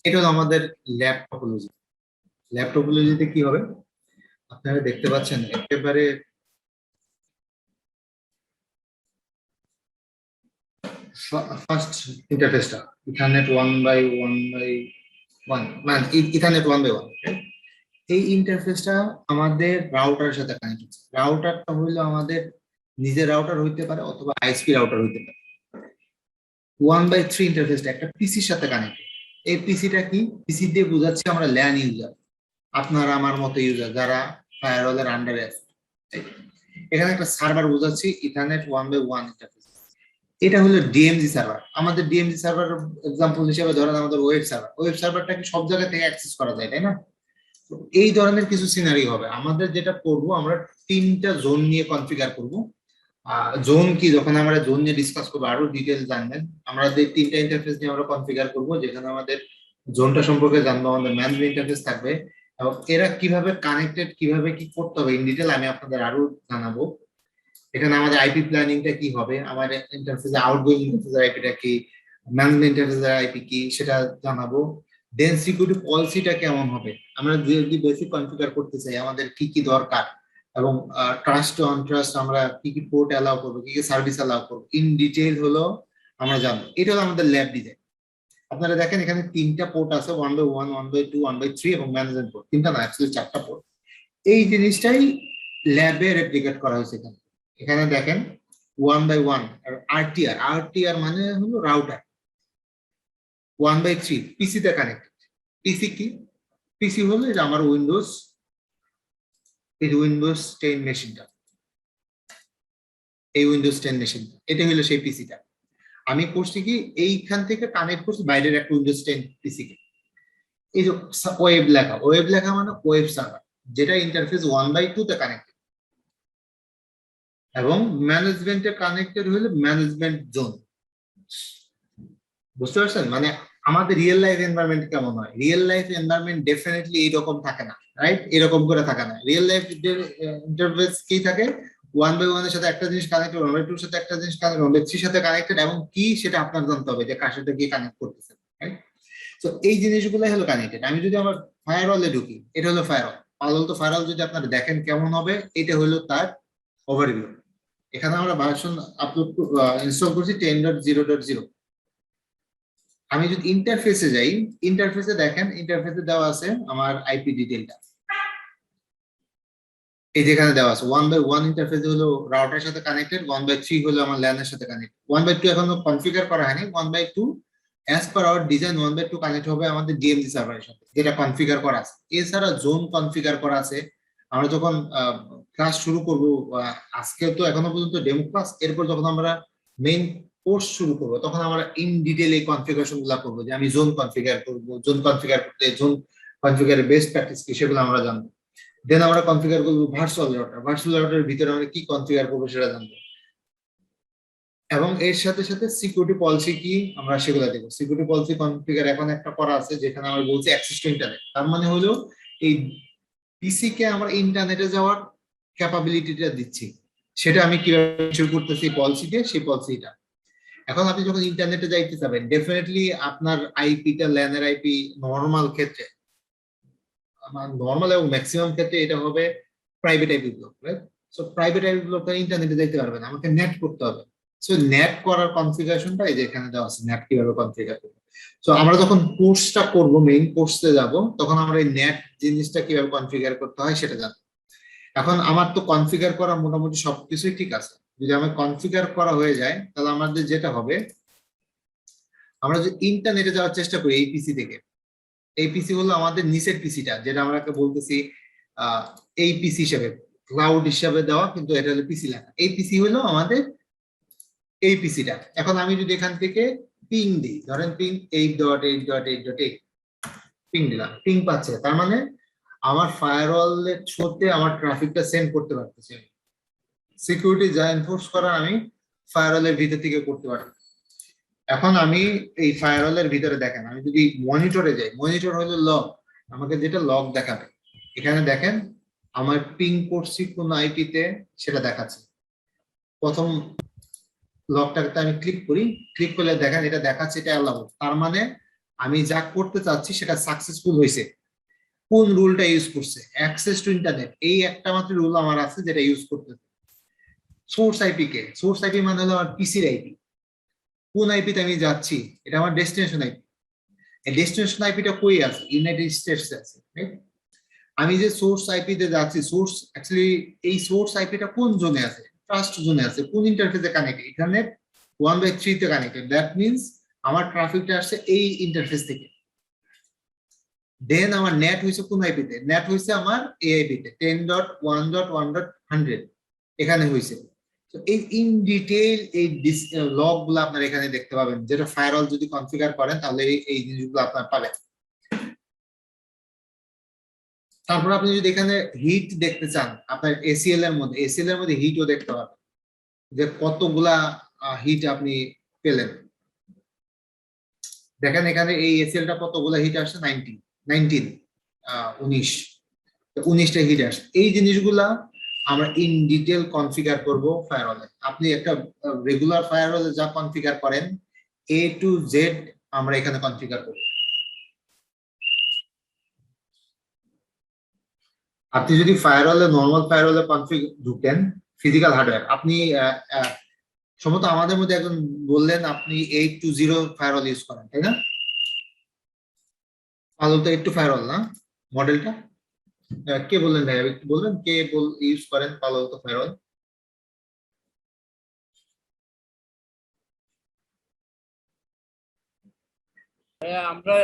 এটা হলো আমাদের ল্যাব টপোলজি। ল্যাব টপোলজিতে কি হবে আপনারা দেখতে পাচ্ছেন একেবারে ফার্স্ট ইন্টারফেসটা ইথারনেট 1/1/1, মানে ইথারনেট 1/1। এই ইন্টারফেসটা আমাদের রাউটারের সাথে কানেক্ট হচ্ছে। রাউটারটা হইলো আমাদের নিজের রাউটার হইতে পারে অথবা আইএসপি রাউটার হইতে পারে। 1/3 ইন্টারফেসটা একটা পিসির সাথে কানেক্ট। এই পিসিটা কি? পিসি দিয়ে বোঝাচ্ছি আমরা ল্যান ইউজার, আপনারা আমার মতো ইউজার যারা ফায়ারওয়ালের আন্ডারে আছে। এখানে একটা সার্ভার বোঝাচ্ছি ইথারনেট 1/1 ইন্টারফেস। এটা হলো ডিএমজি সার্ভার। আমাদের ডিএমজি সার্ভার এক্সাম্পল হিসেবে ধরেন আমাদের ওয়েব সার্ভার। ওয়েব সার্ভারটা কি সব জায়গা থেকে অ্যাক্সেস করা যায়, তাই না? তো এই ধরনের কিছু সিনারি হবে। আমাদের যেটা করব, আমরা 3টা জোন নিয়ে কনফিগার করব। জোন কি, যখন আমরা জোন নিয়ে ডিসকাস করবো আরো ডিটেইলস জানবেন। আমরা যে 3টা ইন্টারফেস নিয়ে আমরা কনফিগার করব, যেখানে আমাদের জোনটা সম্পর্কে জানবো, আমাদের ম্যানেজমেন্ট ইন্টারফেস থাকবে, এবং এরা কিভাবে কানেক্টেড, কিভাবে কি করতে হবে ইন ডিটেল আমি আপনাদের আরো জানাবো। এখানে আমাদের আইপি প্ল্যানিংটা কি হবে, আমাদের ইন্টারফেসে আউটগোয়িং ইন্টারফেসের আইপিটা কি, ম্যানেজমেন্ট ইন্টারফেসের আইপি কি সেটা জানাবো। দেন সিকিউরিটি পলিসিটা কেমন হবে, আমরা যদি বেসিক কনফিগার করতে চাই আমাদের কি কি দরকার, এবং ট্রাস্ট অন ট্রাস্ট আমরা কি কি পোর্ট অ্যালাউ করবো, কি কি সার্ভিস অ্যালাউ করবো ইন ডিটেইল হলো আমরা জানবো। এটা হলো আমাদের ল্যাব ডিজাইন। আপনারা দেখেন এখানে 3টা পোর্ট আছে, 1/1, 1/2, 1/3 এবং ম্যানেজমেন্ট পোর্ট। 3টা না, অ্যাকচুয়ালি 4টা পোর্ট। এই জিনিসটাই ল্যাবে রেপ্লিকেট করা হয়েছে এখানে। এখানে দেখেন 1/1 আর আরটিআর মানে হলো রাউটার। 1/3 পিসি তে কানেক্টেড। পিসি কি? পিসি হলো এটা আমার উইন্ডোজ, এই উইন্ডোজ 10 মেশিনটা, এই উইন্ডোজ 10 মেশিনটা, এটা হলো সেই পিসিটা। আমি করছি কি, এইখান থেকে কানেক্ট করছি বাইরের একটা উইন্ডোজ 10 পিসি কে। এই যে ওয়েব লেখা মানে ওয়েব সার্ভার, যেটা ইন্টারফেস 1/2 তে কানেক্টেড, এবং ম্যানেজমেন্টে কানেক্টেড হলে ম্যানেজমেন্ট জোন। বুঝতে পারছেন? মানে আমাদের রিয়েল লাইফ এনভায়রনমেন্ট কেমন হয়? রিয়েল লাইফ এনভায়রনমেন্ট ডেফিনেটলি এইরকম থাকে না, রাইট? এরকম করে থাকে না। রিয়েল লাইফ ইন্টারফেস কি থাকে, 1/1 এর সাথে একটা জিনিস কানেক্টেড, 1/2 এর সাথে একটা জিনিস কানেক্টেড, 1/3 এর সাথে কানেক্টেড, এবং কি সেটা আপনার জানতে হবে যে কার সাথে কি কানেক্ট করতেছে, রাইট? তো এই জিনিসগুলো হলো কানেক্টেড। আমি যদি আমার ফায়ারওয়ালে ঢুকি, এটা হলো ফায়ারওয়াল। পালল তো ফায়ারওয়াল যদি আপনারা দেখেন কেমন হবে, এটা হলো তার ওভারভিউ। এখানে আমরা ভার্সন আপলোড ইনস্টল করছি 10.0.0। আমি যদি ইন্টারফেসে যাই, ইন্টারফেসে দেখেন, ইন্টারফেসে দেওয়া আছে আমার আইপি ডিটেইলটা, এই যেখানে দেওয়া আছে 1/1 ইন্টারফেস হলো রাউটারের সাথে কানেক্টেড, 1/3 হলো আমার ল্যানের সাথে কানেক্টেড। 1/2 এখনো কনফিগার করা হয়নি। 1/2 as per our design 1/2 connect হবে আমাদের ডিএমজি সার্ভারের সাথে, যেটা কনফিগার করা আছে। এছাড়া জোন কনফিগার করা আছে। আমরা যখন ক্লাস শুরু করব, আজকে তো এখনো পর্যন্ত ডেমো ক্লাস, এরপর যখন আমরা মেইন কোর্স শুরু করবো তখন আমরা ইন ডিটেইল এই কনফিগারেশন গুলো করবো, যে আমি জোন কনফিগার করবো, জোন কনফিগার করতে জোন কনফিগারের বেস্ট প্র্যাকটিস কি সেগুলো আমরা জানবো। দেন আমরা কনফিগার করবো ভার্চুয়াল রাউটারের ভিতরে আমরা কি কনফিগার করবো সেটা জানবো, এবং এর সাথে সাথে সিকিউরিটি পলিসি কি আমরা সেগুলো দেখবো। সিকিউরিটি পলিসি কনফিগার এখন একটা করা আছে, যেখানে আমরা বলছি অ্যাক্সেস টু ইন্টারনেট। তার মানে হলো এই পিসি কে আমরা ইন্টারনেটে যাওয়ার ক্যাপাবিলিটিটা দিচ্ছি, সেটা আমি কিভাবে শুরু করতেছি পলিসি দিয়ে, সেই পলিসিটা। এখন আপনি যখন ইন্টারনেটে যাইতে যাবেন, ডেফিনেটলি আপনার আইপিটা ল্যানের আইপি নর্মাল ক্ষেত্রে, নর্মাল এবং ম্যাক্সিমাম ক্ষেত্রে এটা হবে private IP block, right? So private IP ব্লকটা ইন্টারনেটে যাইতে পারবে না, আমাকে নেট করতে হবে। সো নেট করার কনফিগারেশনটা এই যে এখানে দেওয়া আছে, নেট কিভাবে কনফিগার করব। সো আমরা যখন কোর্সটা করব, মেইন কোর্সে যাব, তখন আমরা এই নেট জিনিসটা কিভাবে কনফিগার করতে হয় সেটা জানবো। এখন আমার তো কনফিগার করা মোটামুটি সবকিছুই ঠিক আছে, যদি আমার কনফিগার করা হয়ে যায় তাহলে আমাদের যেটা হবে, আমরা যদি ইন্টারনেটে যাওয়ার চেষ্টা করি এই পিসি থেকে, এই পিসি হলো আমাদের নিচের পিসিটা, যেটা আমরা বলতেছি এই পিসি হিসাবে, ক্লাউড হিসাবে দেওয়া, কিন্তু এটা হলো পিসি লেখা। এই পিসি হলো আমাদের এই পিসিটা। এখন আমি যদি এখান থেকে পিং দিই, ধরেন পিং 8.8.8.8 পিং দিলাম, পিং পাচ্ছে, তার মানে আমার ফায়ারওয়ালের থ্রুতে আমার ট্রাফিকটা সেন্ড করতে পারতেছি। সিকিউরিটি যা এনফোর্স করার আমি ফায়ারওয়ালের ভিতর থেকে করতে পারি। এখন আমি এই ফায়ারওয়ালের ভিতরে দেখেন, আমি যদি মনিটরে যাই, মনিটর হলো লগ, আমাকে যেটা লগ দেখাবে, এখানে দেখেন আমার পিং করছি কোন আইপিতে সেটা দেখাচ্ছে। প্রথম লকটাতে আমি ক্লিক করি, ক্লিক করলে দেখেন এটা দেখাচ্ছে এটা অ্যালাউড, তার মানে আমি যা করতে চাচ্ছি সেটা সাকসেসফুল হয়েছে। কোন রুলটা ইউজ করছে? অ্যাক্সেস টু ইন্টারনেট, এই একটা মাত্র রুল আমার আছে যেটা ইউজ করতে। সোর্স আইপি কে, সোর্স আইপি মানে হলো আমার পিসির আইপি। কোন আইপিতে আমি যাচ্ছি, এটা আমার ডেস্টিনেশন আইপি। এই ডেস্টিনেশন আইপিটা কই আছে? ইউনাইটেড স্টেটসে আছে। আমি যে সোর্স আইপিতে যাচ্ছি, সোর্স অ্যাকচুয়ালি এই সোর্স আইপিটা কোন জোনে আছে? ট্রাস্ট জোনে আছে। কোন ইন্টারফেসে কানেক্টেড? এখানে 1/3 তে কানেক্টেড। দ্যাট মিন্স আমার ট্রাফিকটা আসছে এই ইন্টারফেস থেকে। দেন আমার নেট হইছে কোন আইপিতে? নেট হইছে আমার এই আইপিতে 10.1.1.100 এখানে হইছে। তো এই ইন ডিটেইল এই লগ গুলো আপনারা এখানে দেখতে পাবেন, যেটা ফায়ারওয়াল যদি কনফিগার করেন তাহলে এই জিনিসগুলো আপনারা পাবেন। তারপর আপনি যদি এখানে হিট দেখতে চান, আপনার এসিএল এর মধ্যে, এসিএল এর মধ্যে হিটও দেখতে পাবেন যে কতগুলা হিট আপনি পেলেন। দেখেন এখানে এই এসিএলটা কতগুলা হিট আসছে, 19টা হিট আসছে। এই জিনিসগুলা আমরা ইন ডিটেল কনফিগার করব ফায়ারওয়ালে। আপনি একটা রেগুলার ফায়ারওয়ালে যা কনফিগার করেন A to Z আমরা এখানে কনফিগার করব। আপনি যদি ফায়ারওয়ালে, নরমাল ফায়ারওয়ালে কনফিগ ঢুকেন, ফিজিক্যাল হার্ডওয়্যার, আপনি সম্ভবত আমাদের মধ্যে একজন বললেন আপনি 820 ফায়ারওয়াল ইউজ করেন, তাই না? পালো তো 8 ফায়ারওয়াল না মডেলটা? কে বললেন ভাই, একটু বলবেন কে ইউজ করেন পালো তো ফায়ারওয়াল? আমরা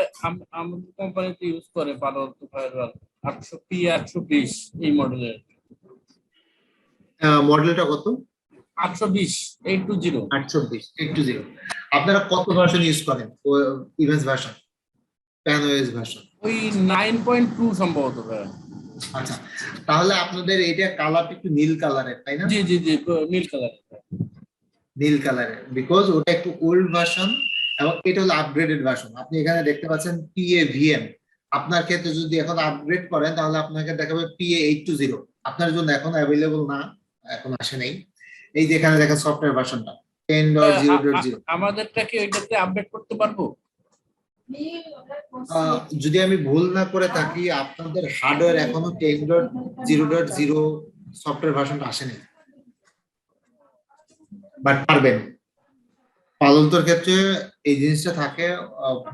আমাদের কোম্পানিতে ইউজ করে পালো আলতো ফায়ারওয়াল 800P 820 এই মডেলের। মডেলটা কত? 820 820। 820 আপনারা কত ভার্সন ইউজ করেন? Image version, PAN-OS version? ওই 9.2 সম্ভবত ভাই। আচ্ছা, তাহলে আপনাদের এটা কালারটা একটু নীল কালারের, তাই না? জি জি জি, নীল কালারের। নীল কালারের, বিকজ ওটা একটু ওল্ড ভার্সন এবং এটা হলো আপগ্রেডেড ভার্সন। আপনি এখানে দেখতে পাচ্ছেন PAVM। আপনার ক্ষেত্রে যদি এখন আপগ্রেড করেন তাহলে আপনাকে দেখাবে PA820। আপনার জন্য এখন অ্যাভেলেবল না, এখন আসে নাই। এই যে এখানে দেখেন সফটওয়্যার ভার্সনটা 10.0.0। আমাদেরটা কি ওইটাতে আপডেট করতে পারবো? যদি আমি ভুল না করে থাকি আপনাদের হার্ডওয়্যার এখনো 10.0.0 সফটওয়্যার ভার্সনটা আসেনি, বাট পারবেন। পালন্তর ক্ষেত্রে এই জিনিসটা থাকে,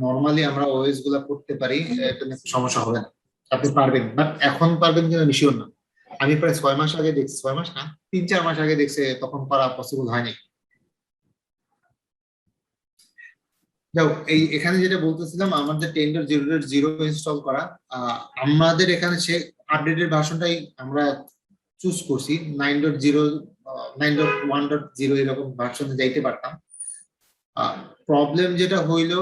নরমালি আমরা ওএস গুলা করতে পারি, এটা নিয়ে সমস্যা হবে না, আপনি পারবেন। বাট এখন পারবেন কিনা আমি শিওর না। আমি প্রায় 6 মাস আগে দেখছি, 6 মাস না 3-4 মাস আগে দেখছে, তখন করা পসিবল হয়নি। যাও, এই এখানে যেটা বলতেছিলাম, আমাদের 10.0.0 ইনস্টল করা, আমাদের এখানে সে আপডেটেড ভার্সনটাই আমরা চুজ করছি। 9.0 9.1.0 এরকম ভার্সনে যাইতে পারতাম। প্রবলেম যেটা হইলো,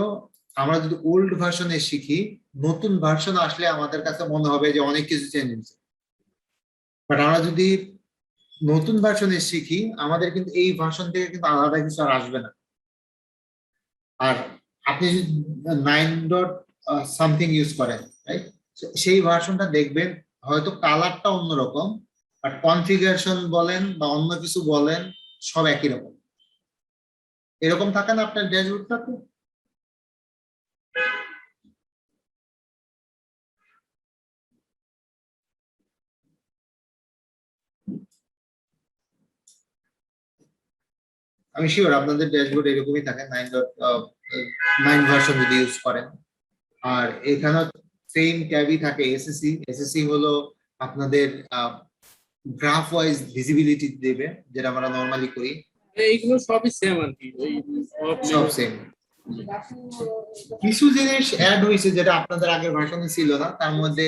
আমরা যদি ওল্ড ভার্সনে শিখি, নতুন ভার্সন আসলে আমাদের কাছে মনে হবে যে অনেক কিছু চেঞ্জ হয়েছে। বাট আমরা যদি নতুন ভার্সনে শিখি, আমাদের কিন্তু এই ভার্সন থেকে কিন্তু আলাদা কিছু আর আসবে না। আর আপনি যদি 9. something ইউজ করেন, রাইট, সেই ভার্সনটা দেখবেন হয়তো কালারটা অন্যরকম, বাট কনফিগারেশন বলেন বা অন্য কিছু বলেন সব একই রকম। এরকম থাকে না আপনার ড্যাশবোর্ডটাতে? আমি শিওর আপনাদের ড্যাশবোর্ড এরকমই থাকে, 9 ভার্সন যদি ইউজ করেন। আর এখানে সেম ট্যাবই থাকে এসএসসি। এসএসসি হলো আপনাদের গ্রাফ ওয়াইজ ভিজিবিলিটি দেবে, যেটা আমরা নর্মালি করি। এইগুলো সবই সেম আর কি, ওই সব সেম। কিছু জিনিস অ্যাড হয়েছে যেটা আপনাদের আগের ভার্সনে ছিল না, তার মধ্যে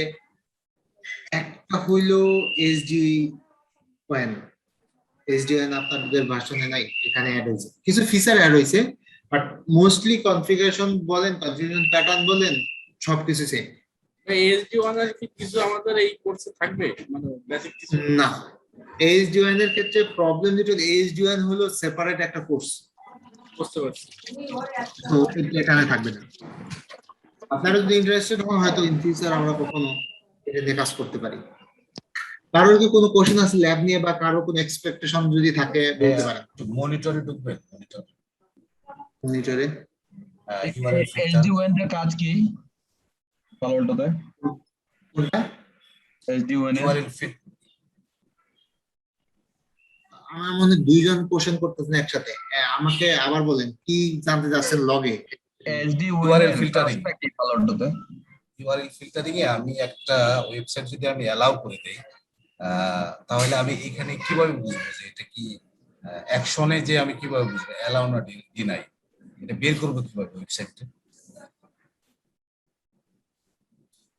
একটা হইলো এসডিওয়ান। এসডিওয়ান আপনাদের ভার্সনে নাই, এখানে অ্যাড হয়েছে। কিছু ফিচার অ্যাড হয়েছে, বাট মোস্টলি কনফিগারেশন বলেন, কনফিগারেশন প্যাটার্ন বলেন, সবকিছু সেম। এসডি1 এর কি কিছু আমাদের এই কোর্সে থাকবে, মানে বেসিক কিছু? না, এসডিওয়ান এর ক্ষেত্রে প্রবলেম যেটা, এসডিওয়ান হলো সেপারেট একটা কোর্স, বুঝতে পারছি। তো এটা এখানে থাকবে না। আপনারা যদি ইন্টারেস্টেড হন, হয়তো ইন ফিউচার আমরা কখনো এটা নিয়ে কাজ করতে পারি। কারোর কি কোনো কোশ্চেন আছে ল্যাব নিয়ে, বা কারো কোনো এক্সপেকটেশন যদি থাকে বলতে পারেন। মনিটরে ঢুকবেন, মনিটর মনিটরে ইউআরএল ফিল্টার এসডি1 এর কাজ কি পালোটাতে? কোনটা? এসডি1 এর ইউআরএল আমার মনে হয় দুইজন কোশ্চেন করতেছেন একসাথে। আমাকে আবার বলেন কি জানতে চাচ্ছেন লগে। এসডি1 এর filtering। কাজটা কি পালোটাতে? ইউআরএল ফিল্টারিং এ আমি একটা ওয়েবসাইট যদি আমি অ্যালাউ করে দেই, তাহলে আমি এখানে কিভাবে বুঝবো যে এটা কি অ্যাকশনে, যে আমি কিভাবে বুঝবো অ্যালাউ না ডিনাই, এটা বের করবো কিভাবে ওয়েবসাইটে?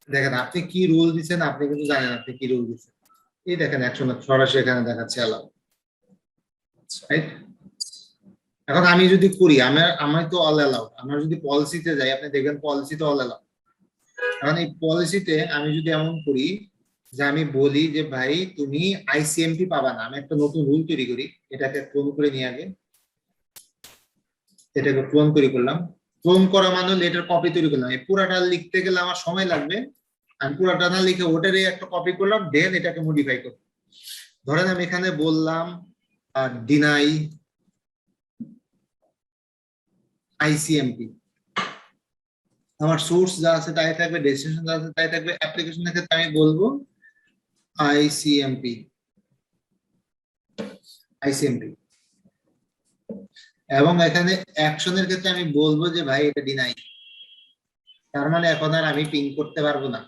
দেখেন আপনি কি রুল দিচ্ছেন, আপনি কিন্তু জানেন আপনি কি রুল দিচ্ছেন। এই দেখেন অ্যাকশন সরাসরি এখানে দেখাচ্ছে অ্যালাউ, রাইট? এখন আমি যদি করি, আমি তো অল অ্যালাউড। আমরা যদি পলিসিতে যাই, আপনি দেখবেন পলিসিতে অল অ্যালাউড। এখন এই পলিসিতে আমি যদি এমন করি যে আমি বলি যে ভাই তুমি আইসিএমপি পাবা না, আমি একটা নতুন রুল তৈরি করি, এটাকে ক্লোন করে নিয়ে আগে, এটাকে ক্লোন তৈরি করলাম। ক্লোন করা মানে এটার কপি তৈরি করলাম। এই পুরাটা লিখতে গেলে আমার সময় লাগবে, আমি পুরাটা না লিখে ওটারই একটা কপি করলাম, দেন এটাকে মডিফাই করব। ধরেন আমি এখানে বললাম ডিনাই আইসিএমপি, আমার সোর্স যা আছে তাই থাকবে, ডেস্টিনেশন যা আছে তাই থাকবে। অ্যাপ্লিকেশনের ক্ষেত্রে আমি বলবো আইসিএমপি, আইসিএমপি। এবং এখানে অ্যাকশনের ক্ষেত্রে আমি বলবো যে ভাই এটা ডিনাই। তার মানে এখন আর আমি পিং করতে পারবো না,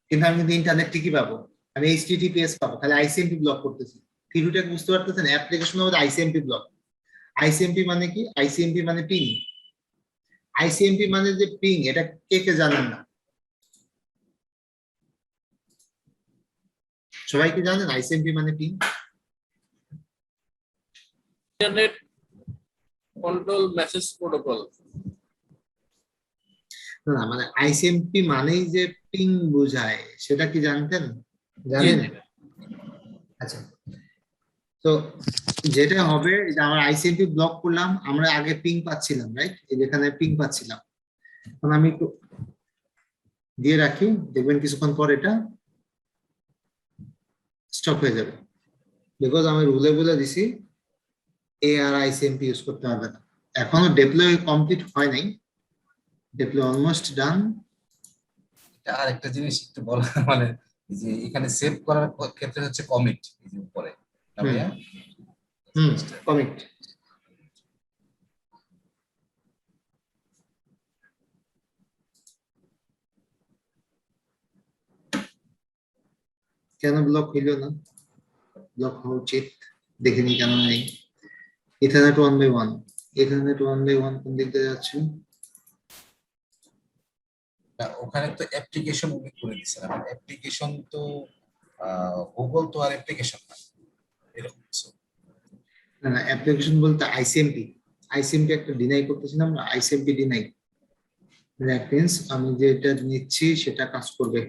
কিন্তু আমি কিন্তু ইন্টারনেট ঠিকই পাবো, আমি এইচটিটিপিএস পাবো, খালি আইসিএমপি ব্লক করতেছি। থিওরিটাকে বুঝতে পারতেছেন? অ্যাপ্লিকেশন হবে আইসিএমপি ব্লক। আইসিএমপি মানে কি? আইসিএমপি মানে পিং। আইসিএমপি মানে যে পিং, এটা কে কে জানেন না? সবাই কি জানেন আইসিএমপি মানে ping? Internet control message protocol. না, মানে আইসিএমপি মানেই যে পিং বোঝায়, সেটা কি জানতেন? জানেন? আচ্ছা, তো যেটা হবে যে আমার আইসিএমপি ব্লক করলাম, আমরা আগে পিং পাচ্ছিলাম, রাইট? এই যেখানে পিং পাচ্ছিলাম, এখন আমি একটু দিয়ে রাখি, দেখবেন কিছুক্ষণ পর এটা স্টপ হয়ে যাবে, বিকজ আমি রুলে বলে দিছি এ আর আইসিএমপি ইউজ করতে হবে না। এখনো ডেপ্লয় কমপ্লিট হয় নাই, ডেপ্লয় অলমোস্ট ডান। আর একটা জিনিস একটু বলা, মানে যে এখানে সেভ করার ক্ষেত্রে হচ্ছে কমিট, এই যে উপরে কমিট। কেন ব্লক হইল না? ব্লক হওয়া উচিত, দেখিনি কেন নেই। ইথারনেট 1/1, ইথারনেট 1/1 কোন দিক দিয়ে যাচ্ছে? ওখানে তো অ্যাপ্লিকেশন উল্লেখ করে দিচ্ছেন, আমার অ্যাপ্লিকেশন তো গুগল তো আর অ্যাপ্লিকেশন না, এরকম কিছু না, অ্যাপ্লিকেশন বলতে আইসিএমপি। আইসিএমপি একটা ডিনাই করতেছিলাম আমরা, আইসিএমপি ডিনাই। দ্যাট মিন্স আমি যেটা নিচ্ছি সেটা কাজ করবে,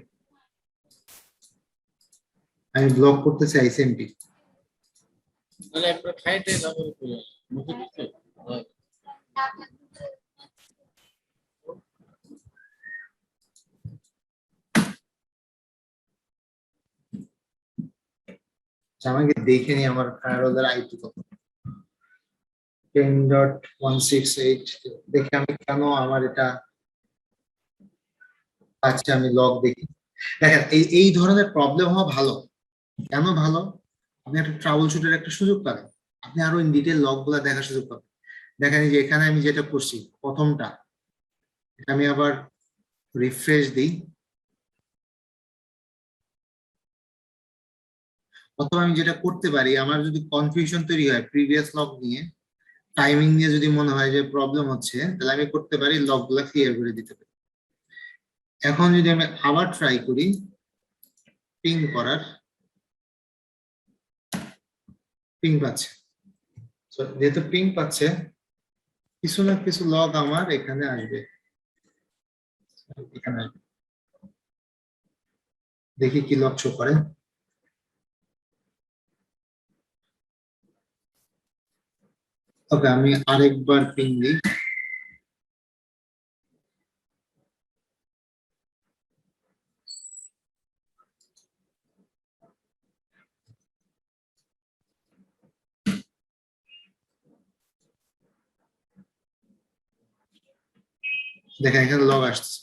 আমি ব্লক করতেছি আইসিএমপি। মানে একটা খাইতে তারপরে মুখে দিতে আমাকে দেখে নি আমার ফায়ারওয়ালের আইপি কত, 10.168। দেখে আমি কেন আমার এটা, আচ্ছা আমি লগ দেখি। দেখেন এই ধরনের প্রবলেম হওয়া ভালো। কেন ভালো? আপনি একটা ট্রাবল শুটের একটা সুযোগ পাবেন, আপনি আরো ইন ডিটেল লগ গুলা দেখার সুযোগ পাবেন। দেখেন এই যে এখানে আমি যেটা করছি প্রথমটা, এটা আমি আবার রিফ্রেশ দিই, অথবা আমি যেটা করতে পারি, আমার যদি কনফিউশন তৈরি হয় প্রিভিয়াস লগ নিয়ে, টাইমিং নিয়ে যদি মনে হয় যে প্রবলেম হচ্ছে, তাহলে আমি করতে পারি লগ গুলা ক্লিয়ার করে দিতে পারি। এখন যদি আমি আবার ট্রাই করি পিং করার, পিং পাচ্ছে। যেহেতু পিং পাচ্ছে, কিছু না কিছু লগ আমার এখানে আসবে, এখানে আসবে। দেখি কি লগ শো করে। ওকে, আমি আরেকবার পিং দিই। দেখেন এখানে লগ আসছে।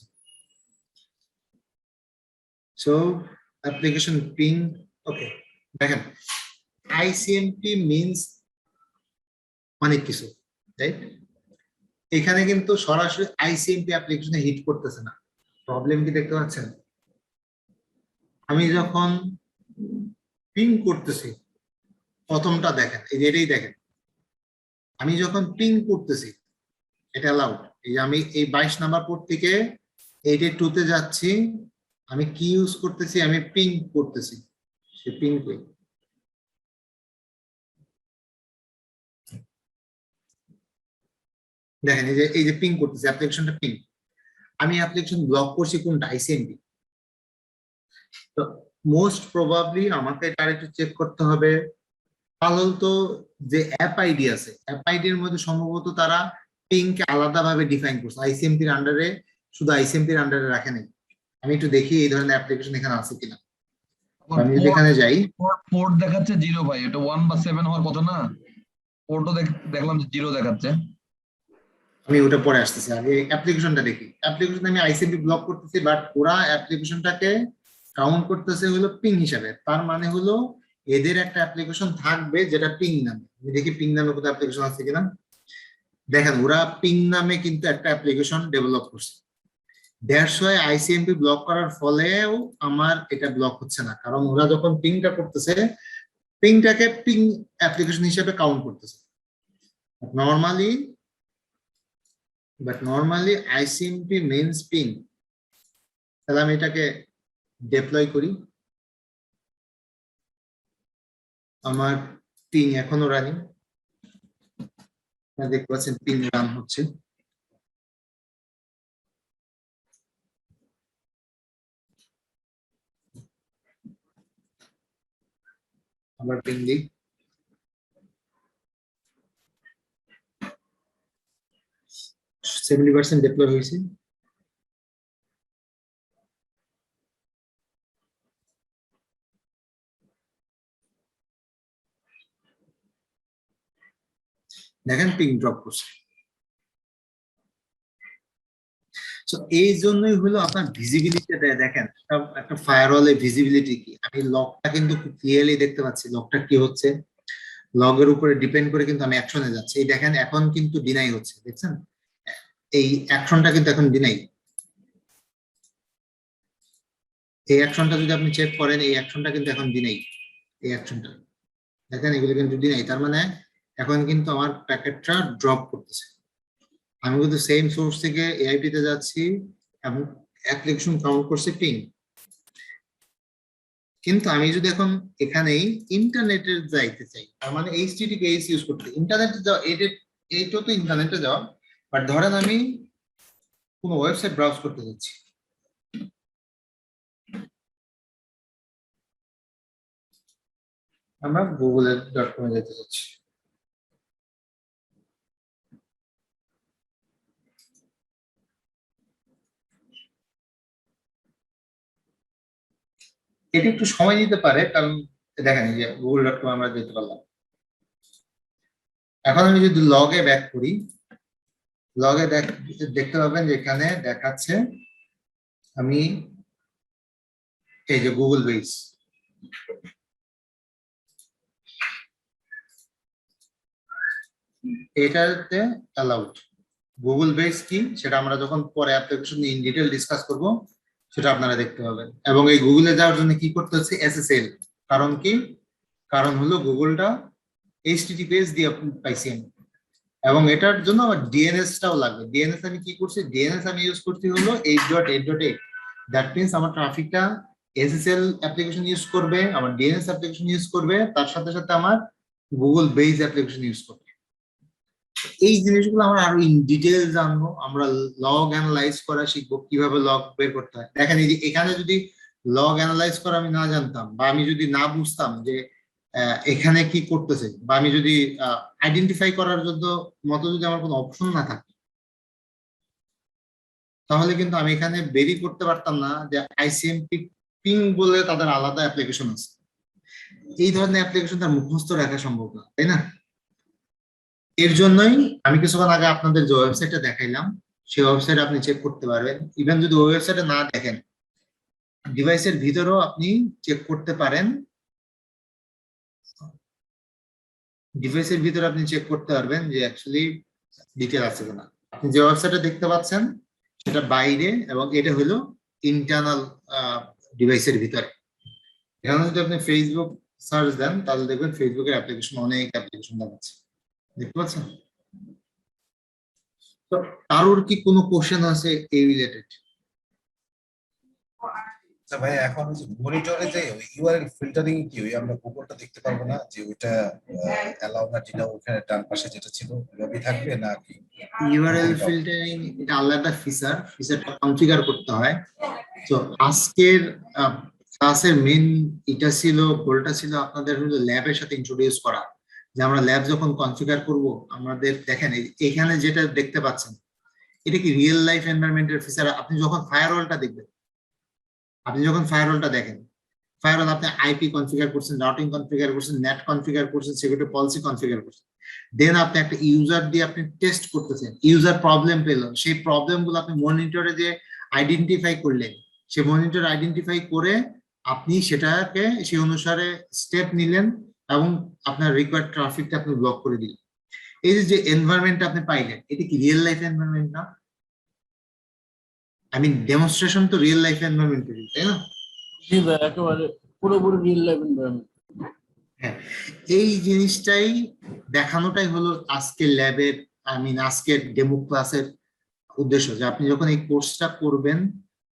সো অ্যাপ্লিকেশন পিং, ওকে। দেখেন আইসিএমপি মিনস অনেক কিছু, রাইট? এখানে কিন্তু সরাসরি আইসিএমপি অ্যাপ্লিকেশনে হিট করতেছে না। প্রবলেম কি দেখতে পাচ্ছেন? আমি যখন পিং করতেছি, প্রথমটা দেখেন, এই যে এটাই দেখেন, আমি যখন পিং করতেছি এটা অ্যালাউড। এই যে আমি এই 22 নাম্বার পোর্ট থেকে 82 তে যাচ্ছি, আমি কি ইউজ করতেছি? আমি পিং করতেছি। সে পিং করি, দেখেন এই যে পিং করতেছি, অ্যাপ্লিকেশনটা পিং। আমি অ্যাপ্লিকেশন ব্লক করছি কোনটা? আইসিএমপি। তো মোস্ট প্রবাবলি আমাকে এটা একটু চেক করতে হবে। আপাতত যে অ্যাপ আইডি আছে, অ্যাপ আইডি এর মধ্যে সম্ভবত তারা পিং কে আলাদাভাবে ডিফাইন করছে, আইসিএমপির আন্ডারে, শুধু আইসিএমপির আন্ডারে রাখে নাই। আমি একটু দেখি এই ধরনের অ্যাপ্লিকেশন এখানে আছে কিনা। আমি যদি এখানে যাই, পোর্ট দেখাচ্ছে 0 ভাই, এটা 1 বা 7 হওয়ার কথা না? পোর্টও দেখলাম যে 0 দেখাচ্ছে। আমি ওটা পরে আসতেছি, আগে অ্যাপ্লিকেশনটা দেখি। অ্যাপ্লিকেশন আমি আইসিএমপি ব্লক করতেছি, বাট ওরা অ্যাপ্লিকেশনটাকে কাউন্ট করতেছে হলো পিং হিসাবে। তার মানে হলো এদের একটা অ্যাপ্লিকেশন থাকবে যেটা পিং নামে। আমি দেখি পিং নামে কোথাও অ্যাপ্লিকেশন আছে কিনা। দেখেন ওরা পিং নামে কিন্তু একটা অ্যাপ্লিকেশন ডেভেলপ করছে। দ্যাটস ওয়াই আইসিএমপি ব্লক করার ফলেও আমার এটা ব্লক হচ্ছে না, কারণ ওরা যখন পিংটা করতেছে, পিংটাকে পিং অ্যাপ্লিকেশন হিসেবে কাউন্ট করতেছে। Normally ICMP means ping. তাহলে আমি এটাকে ডেপ্লয় করি। আমার পিং এখনো রানিং, দেখতে পাচ্ছেন পিং রান হচ্ছে। আবার পিং দিই, 70% ডেপ্লয় হয়েছে। দেখেন পিং ড্রপ করছে। এই জন্যই হলো আপনার ভিজিবিলিটি দেখেন, একটা ফায়ারওয়ালের ভিজিবিলিটি কি। আমি লকটা কিন্তু খুব ক্লিয়ারলি দেখতে পাচ্ছি, লকটা কি হচ্ছে। লগের উপরে ডিপেন্ড করে কিন্তু আমি অ্যাকশনে যাচ্ছি। এই দেখেন এখন কিন্তু ডিনাই হচ্ছে, দেখছেন? এই অ্যাকশনটা কিন্তু এখন ডিনাই। এই অ্যাকশনটা যদি আপনি চেক করেন, এই অ্যাকশনটা কিন্তু এখন ডিনাই। এই অ্যাকশনটা দেখেন, এগুলো কিন্তু ডিনাই। তার মানে এখন কিন্তু আমার প্যাকেটটা ড্রপ করতেছে। আমি কিন্তু সেম সোর্স থেকে এআইপি তে যাচ্ছি এবং অ্যাপ্লিকেশন কাউন্ট করছে পিং। কিন্তু আমি যদি এখন এখানেই ইন্টারনেটে যাইতে চাই, তার মানে এইচটিটিপিএস ইউজ করতে, ইন্টারনেটে যাওয়া, এইটা তো ইন্টারনেটে যাওয়া। বাট ধরেন আমি কোনো ওয়েবসাইট ব্রাউজ করতে যাচ্ছি, আমরা google.com যেতে চাচ্ছি। এটা একটু সময় নিতে পারে, কারণ দেখেন যে google.com আমরা যেতে পারলাম। এখন আমি যদি লগে ব্যাক করি, লগে দেখতে পাবেন যে এখানে দেখাচ্ছে আমি এই যে গুগল বেস, এটাতে অ্যালাউড। গুগল বেস কি সেটা আমরা যখন পরে অ্যাপ্লিকেশন ইন ডিটেল ডিসকাস করব, সেটা আপনারা দেখতে পাবেন। এবং এই গুগলে যাওয়ার জন্য কি করতে হচ্ছে? এসএসএল। কারণ কি? কারণ হলো গুগলটা HTTPS দিয়ে পাইছি আমি, এবং এটার জন্য আমার DNS টাও লাগবে। DNS আমি কি করছি, DNS আমি ইউজ করছি হলো 8.8.8। দ্যাট মিনস আমার ট্রাফিকটা SSL অ্যাপ্লিকেশন ইউজ করবে, আমার DNS অ্যাপ্লিকেশন ইউজ করবে, তার সাথে সাথে আমার গুগল বেস অ্যাপ্লিকেশন ইউজ করবে। এই জিনিসগুলো আমরা আরো ইন ডিটেইল জানবো, আমরা লগ অ্যানালাইজ করা শিখবো, কিভাবে লগ বের করতে হয়। দেখেন এই যে এখানে যদি লগ অ্যানালাইজ করা আমি না জানতাম, বা আমি যদি না বুঝতাম যে এখানে কি করতেছে, বা আমি যদি আইডেন্টিফাই করার জন্য মতো যদি আমার কোনো অপশন না থাকে, তাহলে কিন্তু আমি এখানে বেরি করতে পারতাম না যে ICMP পিং বলে তাদের আলাদা অ্যাপ্লিকেশন আছে। এই ধরনের অ্যাপ্লিকেশন তার মুখস্থ রাখা সম্ভব না, তাই না? এর জন্যই আমি কিছুক্ষণ আগে আপনাদের যে ওয়েবসাইটটা দেখাইলাম, সেই ওয়েবসাইট আপনি চেক করতে পারবেন। ইভেন যদি ওয়েবসাইটে না দেখেন, ডিভাইসের ভিতরেও আপনি চেক করতে পারেন। ডিভাইসের ভিতরে আপনি চেক করতে পারবেন যে অ্যাকচুয়ালি ডিটেল আছে কিনা। আপনি যে ওয়েবসাইটটা দেখতে পাচ্ছেন সেটা বাইরে, এবং এটা হলো ইন্টারনাল ডিভাইসের ভিতরে। এখানে যদি আপনি ফেসবুক সার্চ দেন তাহলে দেখবেন ফেসবুকের অ্যাপ্লিকেশন, অনেক অ্যাপ্লিকেশন দেখাচ্ছে, দেখতে পাচ্ছেন? তো কারোর কি কোনো কোশ্চেন আছে এই রিলেটেড? আচ্ছা ভাই, এখন মনিটরে যে ইউআরএল ফিল্টারিং কি, ওই আমরা গুগলটা দেখতে পারবো না যে ওইটা অ্যালাউ না ডিনা, ওখানে ডান পাশে যেটা ছিল ওইভাবেই থাকবে নাকি? ইউআরএল ফিল্টারিং এটা আলাদা ফিচারটা কনফিগার করতে হয়। তো আজকের ক্লাসের মেইন এটা ছিল, গোলটা ছিল আপনাদের হলো ল্যাবের সাথে ইন্ট্রোডিউস করা, যে আমরা ল্যাব যখন কনফিগার করব আমাদের, দেখেন এখানে যেটা দেখতে পাচ্ছেন এটা কি রিয়েল লাইফ এনভায়রনমেন্টের ফিচার। আপনি যখন ফায়ারওয়ালটা দেখবেন, আপনি যখন ফায়ারওয়ালটা দেখেন, ফায়ারওয়াল আপনি আইপি কনফিগার করছেন, রাউটিং কনফিগার করছেন, নেট কনফিগার করছেন, সিকিউরিটি পলিসি কনফিগার করছেন, দেন আপনি একটা ইউজার দিয়ে আপনি টেস্ট করতেছেন, ইউজার প্রবলেম পেল, সেই প্রবলেম গুলো আপনি মনিটরে যে আইডেন্টিফাই করলেন, সেই মনিটর আইডেন্টিফাই করে আপনি সেটাকে সেই অনুসারে স্টেপ নিলেন এবং আপনার রিকোয়ার্ড ট্রাফিকটা আপনি ব্লক করে দিলেন। এই যে এনভায়রনমেন্টটা আপনি পাইলেন, এটা কি রিয়েল লাইফ এনভায়রনমেন্ট না? আই মিন ডেমনস্ট্রেশন তো রিয়েল লাইফ এনভায়রনমেন্টের, তাই না? জি ভাই, একেবারে পুরোপুরি রিয়েল লাইফ এনভায়রনমেন্ট। হ্যাঁ, এই জিনিসটাই দেখানোটাই হলো আজকের ল্যাবের, আই মিন আজকের ডেমো ক্লাসের উদ্দেশ্য, যে আপনি যখন এই কোর্সটা করবেন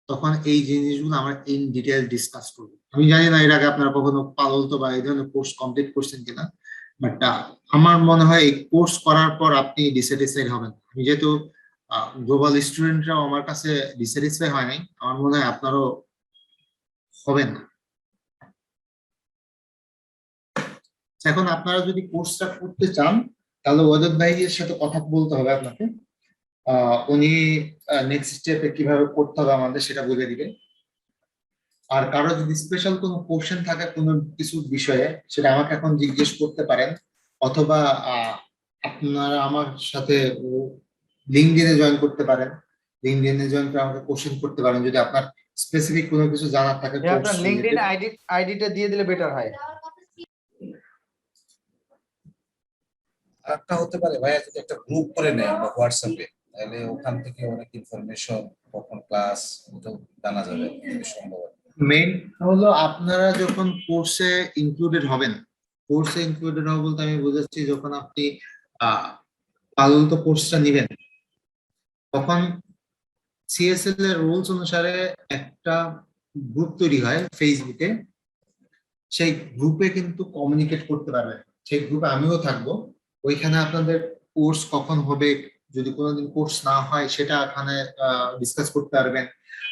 তখন এই জিনিসগুলো আমরা ইন ডিটেল ডিসকাস করব। আমি জানি না এর আগে আপনারা কখনো পালতো বা এই ধরনের কোর্স কমপ্লিট করছেন কিনা, বাট আমার মনে হয় এই কোর্স করার পর আপনি ডিস্যাটিসফাইড হবেন। আমি যেহেতু গ্লোবাল স্টুডেন্টরাও আমার কাছে ডিস্যাটিসফাই হয় নাই, আমার মনে হয় আপনারও হবেন না। এখন আপনারা যদি কোর্সটা করতে চান তাহলে ওয়াদুদ ভাইয়ের সাথে কথা বলতে হবে আপনাকে। উনি নেক্সট স্টেপে কিভাবে করতে হবে আমাদের সেটা বলে দিবে। আর কারো যদি স্পেশাল কোনো কোশ্চেন থাকে কোনো কিছু বিষয়ে, সেটা আমাকে এখন জিজ্ঞেস করতে পারেন, অথবা আপনারা আমার সাথে লিঙ্কডইনে জয়েন করতে পারেন। লিঙ্কডইনে জয়েন করে আমাকে কোশ্চেন করতে পারেন যদি আপনার স্পেসিফিক কোনো কিছু জানার থাকে। আপনার লিংকডইন আইডিটা দিয়ে দিলে বেটার হয়। আরেকটা হতে পারে ভাইয়া, যদি একটা গ্রুপ করে নেয় আমরা হোয়াটসঅ্যাপে, তাহলে ওখান থেকে অনেক ইনফরমেশন, কখন ক্লাস, ওটাও জানা যাবে সম্ভব। মেইন হলো আপনারা যখন কোর্সে ইনক্লুডেড হবেন, কোর্সে ইনক্লুডেড হওয়া বলতে আমি বোঝাচ্ছি যখন আপনি আপাতত কোর্সটা নেবেন, তখন সিএসএল এর রুলস অনুসারে একটা গ্রুপ তৈরি হয় ফেসবুকে। সেই গ্রুপে কিন্তু কমিউনিকেট করতে পারবেন, সেই গ্রুপে আমিও থাকবো। ওইখানে আপনাদের কোর্স কখন হবে, যদি কোনোদিন কোর্স না হয় সেটা এখানে ডিসকাস করতে পারবেন,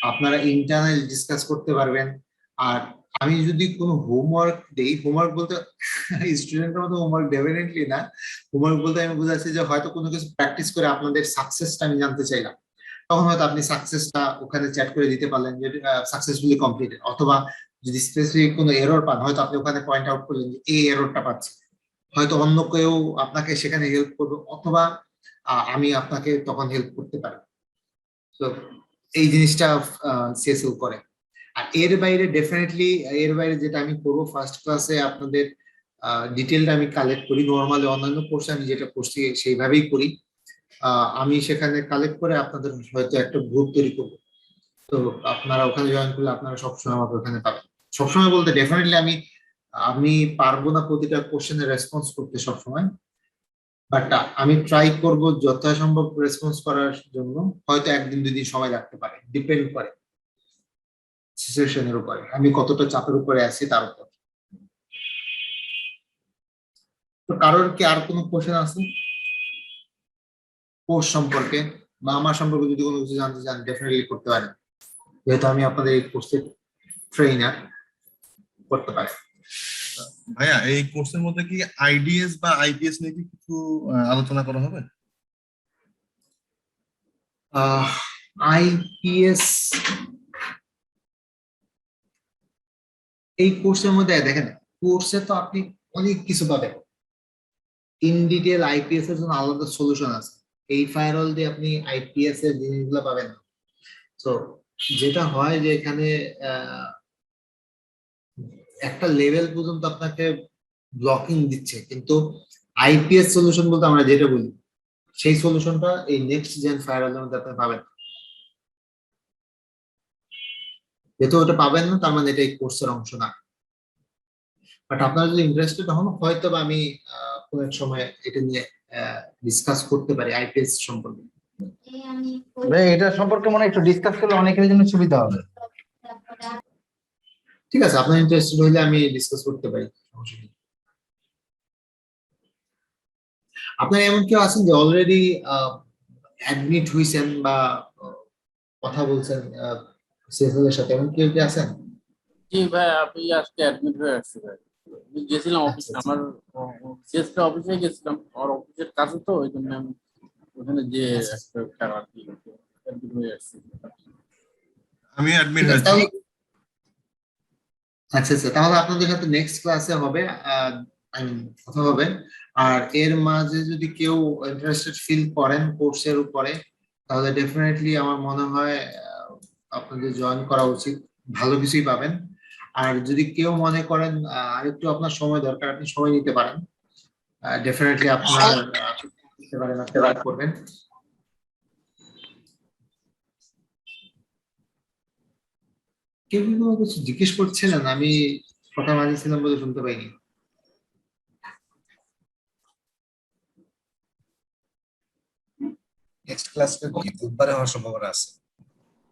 আপনারা ইন্টারনাল ডিসকাস করতে পারবেন। আর আমি যদি কোনো হোমওয়ার্ক দেই, হোমওয়ার্ক বলতে স্টুডেন্টের মতো হোমওয়ার্ক ডেফিনেটলি না, হোমওয়ার্ক বলতে আমি বুঝাচ্ছি যে হয়তো কোনো কিছু প্র্যাকটিস করে আপনাদের সাকসেসটা আমি জানতে চাইলাম, তখন হয়তো আপনি সাকসেসটা ওখানে চ্যাট করে দিতে পারলেন যে সাকসেসফুলি কমপ্লিটেড। অথবা যদি স্পেসিফিক কোনো এরর পান, হয়তো আপনি ওখানে পয়েন্ট আউট করলেন যে এই এররটা পাচ্ছি, হয়তো অন্য কেউ আপনাকে সেখানে হেল্প করবে, অথবা আমি আপনাকে তখন হেল্প করতে পারি। তো এই জিনিসটা সিএসএল করে। আর এর বাইরে ডেফিনেটলি, এর বাইরে যেটা আমি করবো, ফার্স্ট ক্লাসে আপনাদের ডিটেলটা আমি কালেক্ট করি। নর্মালি অন্যান্য কোর্সে আমি যেটা করছি সেইভাবেই করি। আমি সেখানে কালেক্ট করে আপনাদের হয়তো একটা গ্রুপ তৈরি করবো। তো আপনারা ওখানে জয়েন করলে আপনারা সবসময় আমাকে ওখানে পাবেন। সবসময় বলতে ডেফিনেটলি আমি আমি পারবো না প্রতিটা কোশ্চেনের রেসপন্স করতে সবসময়, বাট আমি ট্রাই করব যথাসম্ভব রেসপন্স করার জন্য। হয়তো একদিন 2 দিন সময় লাগতে পারে, ডিপেন্ড করে সিচুয়েশনের উপরে, আমি কতটা চাপের উপরে আছি তার উপর। তো কারোর কি আর কোনো কোশ্চেন আছে কোর্স সম্পর্কে বা আমার সম্পর্কে? যদি কোনো কিছু জানতে চান ডেফিনেটলি করতে পারেন, যেহেতু আমি আপনাদের এই কোর্সের ট্রেনার, করতে পারেন। ভাইয়া এই কোর্সের মধ্যে কি আইডিএস বা আইপিএস নিয়ে কি কিছু আলোচনা করা হবে? আইপিএস এই কোর্সের মধ্যে দেখেন, কোর্সে তো আপনি অনেক কিছু পাবেন। ইন ডিটেল আইপিএস এর জন্য আলাদা সলিউশন আছে, এই ফায়ারওয়াল দিয়ে আপনি আইপিএস এর জিনিসগুলো পাবেন না। তো যেটা হয় যে এখানে একটা লেভেল পর্যন্ত আপনাকে ব্লকিং দিচ্ছে, কিন্তু আইপিএস সলিউশন বলতে আমরা যেটা বলি সেই সলিউশনটা এই নেক্সট জেন ফায়ারওয়ালের মধ্যে আপনি পাবেন। যেহেতু ওটা পাবেন না, তার মানে এটা এই কোর্সের অংশ না। বাট আপনারা যদি ইন্টারেস্টেড হন, হয়তো বা আমি কোন এক সময় এটা নিয়ে ডিসকাস করতে পারি আইপিএস সম্পর্কে। এটা সম্পর্কে মনে হয় একটু ডিসকাস করলে অনেকের জন্য সুবিধা হবে। ঠিক আছে, আপনার ইন্টারেস্টেড হলে আমি ডিসকাস করতে পারি, সমস্যা নেই। আপনার এমন কেউ আছেন যে অলরেডি অ্যাডমিট হইছেন বা কথা বলছেন সিএসএল এর সাথে, এমন কেউ কি আছেন? জি ভাই, আমি আজকে অ্যাডমিট হয়ে আসছি ভাই। আমি গেছিলাম অফিসে, আমার সিএসপি অফিসে গেছিলাম, আমার অফিসের কাছে তো, ওই জন্য আমি ওখানে যে একটা আর কি অ্যাডমিট হয়ে আসছি। আমি অ্যাডমিট ঠিক আছে, হয়েছি। তাহলে আচ্ছা আচ্ছা, তাহলে আপনাদের সাথে নেক্সট ক্লাসে হবে, কথা হবে। আর এর মাঝে যদি কেউ ইন্টারেস্টেড ফিল করেন কোর্সের উপরে, তাহলে ডেফিনেটলি আমার মনে হয় আপনাদের জয়েন করা উচিত, ভালো কিছুই পাবেন। আর যদি কেউ মনে করেন আরেকটু আপনার সময় দরকার, আপনি সময় নিতে পারেন, ডেফিনেটলি আপনার নিতে পারেন, আপনি করবেন। কেউ কি কোনো কিছু জিজ্ঞেস করছিলেন? আমি কথা মাঝেছিলাম বলে শুনতে পাইনি। নেক্সট ক্লাসটা কি বুধবারে হওয়ার সম্ভাবনা আছে?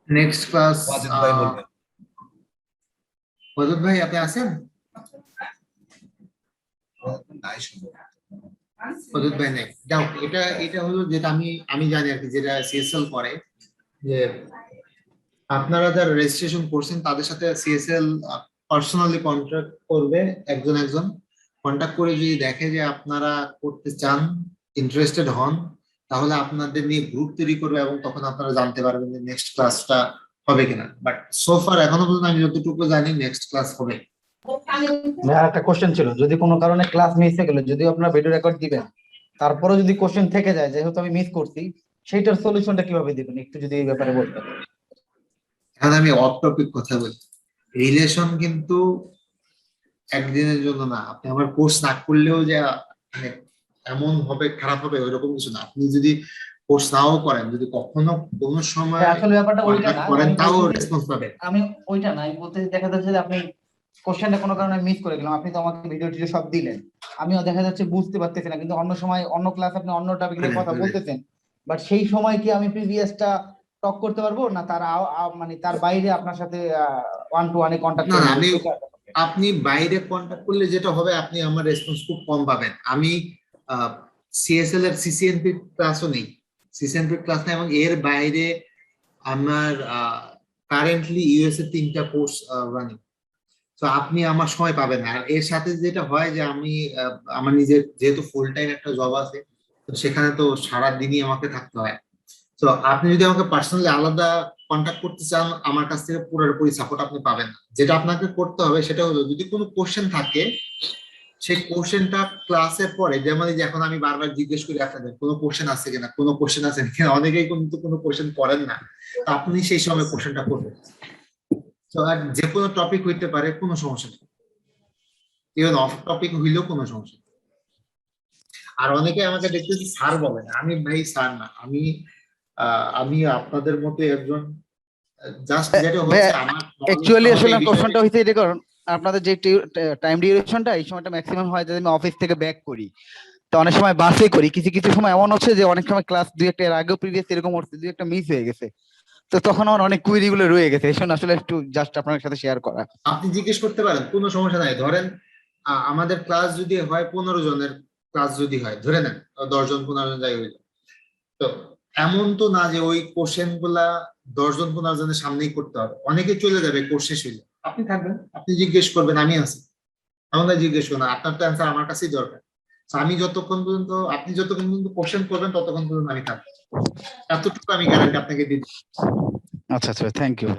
নেক্সট ক্লাস ওয়াজেদ ভাই বলবেন। ওয়াজেদ ভাই আপনি আছেন? নাই সম্ভব। ওয়াজেদ ভাই নেই, যাও। এটা হলো যেটা আমি জানি আর কি, যেটা সিএসএল করে, যে আপনারা যারা রেজিস্ট্রেশন করছেন তাদের সাথে সিএসএল পার্সোনালি কন্ট্যাক্ট করবে, একজন একজন কন্ট্যাক্ট করে যদি দেখে যে আপনারা করতে চান, ইন্টারেস্টেড হন, তাহলে আপনাদের নিয়ে গ্রুপ তৈরি করবে এবং তখন আপনারা জানতে পারবেন যে নেক্সট ক্লাসটা হবে কিনা। বাট সোফার এখনো পর্যন্ত আমি যতটুকু জানি নেক্সট ক্লাস হবে। আর একটা কোশ্চেন ছিল, যদি কোনো কারণে ক্লাস মিস হয়ে গেল, যদি আপনারা ভিডিও রেকর্ড দিবেন, তারপরে যদি কোশ্চেন থেকে যায় যেহেতু আমি মিস করছি, সেইটার সলিউশনটা কিভাবে দিবেন একটু যদি এই ব্যাপারে বলতেন। এখন আমি অফ টপিক কথা বলি, রিলেশন কিন্তু একদিনের জন্য না। আপনি আমার কোর্স না করলেও যে মানে এমন হবে, খারাপ হবে ওইরকম কিছু না। আপনি যদি কোর্স নাও করেন, যদি কখনো কোনো সময় আসলে ব্যাপারটা ওইটা না, করেন, আমি তাও বলছি যে রেসপন্স পাবেন। আমি ওইটা না, আমি বলতে দেখা যাচ্ছে যে আপনি কোশ্চেনটা কোনো কারণে মিস করে গেলাম, আপনি তো আমাকে ভিডিও টিডিও সব দিলেন, আমিও দেখা যাচ্ছে বুঝতে পারতেছি না, কিন্তু অন্য সময় অন্য ক্লাস আপনি অন্য টপিক নিয়ে কথা বলতেছেন, বাট সেই সময় কি আমি প্রিভিয়াসটা টক করতে পারবো না, তার মানে তার বাইরে আপনার সাথে ওয়ান টু ওয়ানে কন্ট্যাক্ট না করবো? আপনি বাইরে কন্ট্যাক্ট করলে যেটা হবে, আপনি আমার রেসপন্স খুব কম পাবেন। আমি সিএসএল এর সিসিএনপি ক্লাসও নেই, সিসিএনপি ক্লাস নেই, এবং এর বাইরে আমার কারেন্টলি ইউএস এর 3টা কোর্স রানিং। তো আপনি আমার সময় পাবেন না। আর এর সাথে যেটা হয় যে আমি আমার নিজের যেহেতু ফুল টাইম একটা জব আছে, তো সেখানে তো সারা দিনই আমাকে থাকতে হয়। তো আপনি যদি আমাকে পার্সোনালি আলাদা কন্ট্যাক্ট করতে চান, আমার কাছ থেকে পুরোপুরি সাপোর্ট আপনি পাবেন না। যেটা আপনাকে করতে হবে সেটা হলো, যদি কোনো কোশ্চেন থাকে, সেই কোশ্চেনটা ক্লাসের পরে, যেমন এই যে এখন আমি বারবার জিজ্ঞেস করি আপনাদের কোনো কোশ্চেন আছে কিনা, কোনো কোশ্চেন আছে কিনা, অনেকেই কিন্তু কোনো কোশ্চেন করেন না, তো আপনি সেই সময় কোশ্চেনটা করবেন। তো আর যে কোনো টপিক হইতে পারে, কোনো সমস্যা নেই, ইভেন অফ টপিক হইলেও কোনো সমস্যা নেই। আর অনেকে আমাকে দেখতেছি স্যার বলেন, আমি ভাই স্যার না, আমি আপনাদের মতো একজন, জাস্ট যেটা হচ্ছে আমার অ্যাকচুয়ালি আসলে কোশ্চেনটা হইছে এটা কারণ আপনাদের যে টাইম ডিউরেশনটা এই সময়টা ম্যাক্সিমাম হয় যদি আমি অফিস থেকে ব্যাক করি, তো অনেক সময় বাসে করি, কিছু কিছু সময় এমন হচ্ছে যে অনেক সময় ক্লাস দুই একটা এর আগেও প্রিভিয়াস এরকম হচ্ছে, দুই একটা মিস হয়ে গেছে, তো তখন আমার অনেক কুইরি গুলো রয়ে গেছে, এই জন্য আসলে একটু জাস্ট আপনার সাথে শেয়ার করা। আপনি জিজ্ঞেস করতে পারেন, কোনো সমস্যা নাই। ধরেন আমাদের ক্লাস যদি হয় 15 জনের ক্লাস যদি হয়, ধরে নেন 10 জন 15 জন যাই হইলো, তো এমন তো না যে ওই কোশ্চেন গুলা 10 জন 15 জনের সামনেই করতে হবে, অনেকে চলে যাবে কোর্স শেষ হইলে, আপনি থাকবেন, আপনি জিজ্ঞেস করবেন, আমি আছি, আমাকে জিজ্ঞেস করবেন, আপনার তো অ্যান্সার আমার কাছেই দরকার। So, আমি যতক্ষণ পর্যন্ত, আপনি যতক্ষণ পর্যন্ত কোশ্চেন করবেন ততক্ষণ পর্যন্ত আমি থাকবো, এতটুকু আমি গ্যারান্টি আপনাকে দিচ্ছি। আচ্ছা আচ্ছা, থ্যাংক ইউ।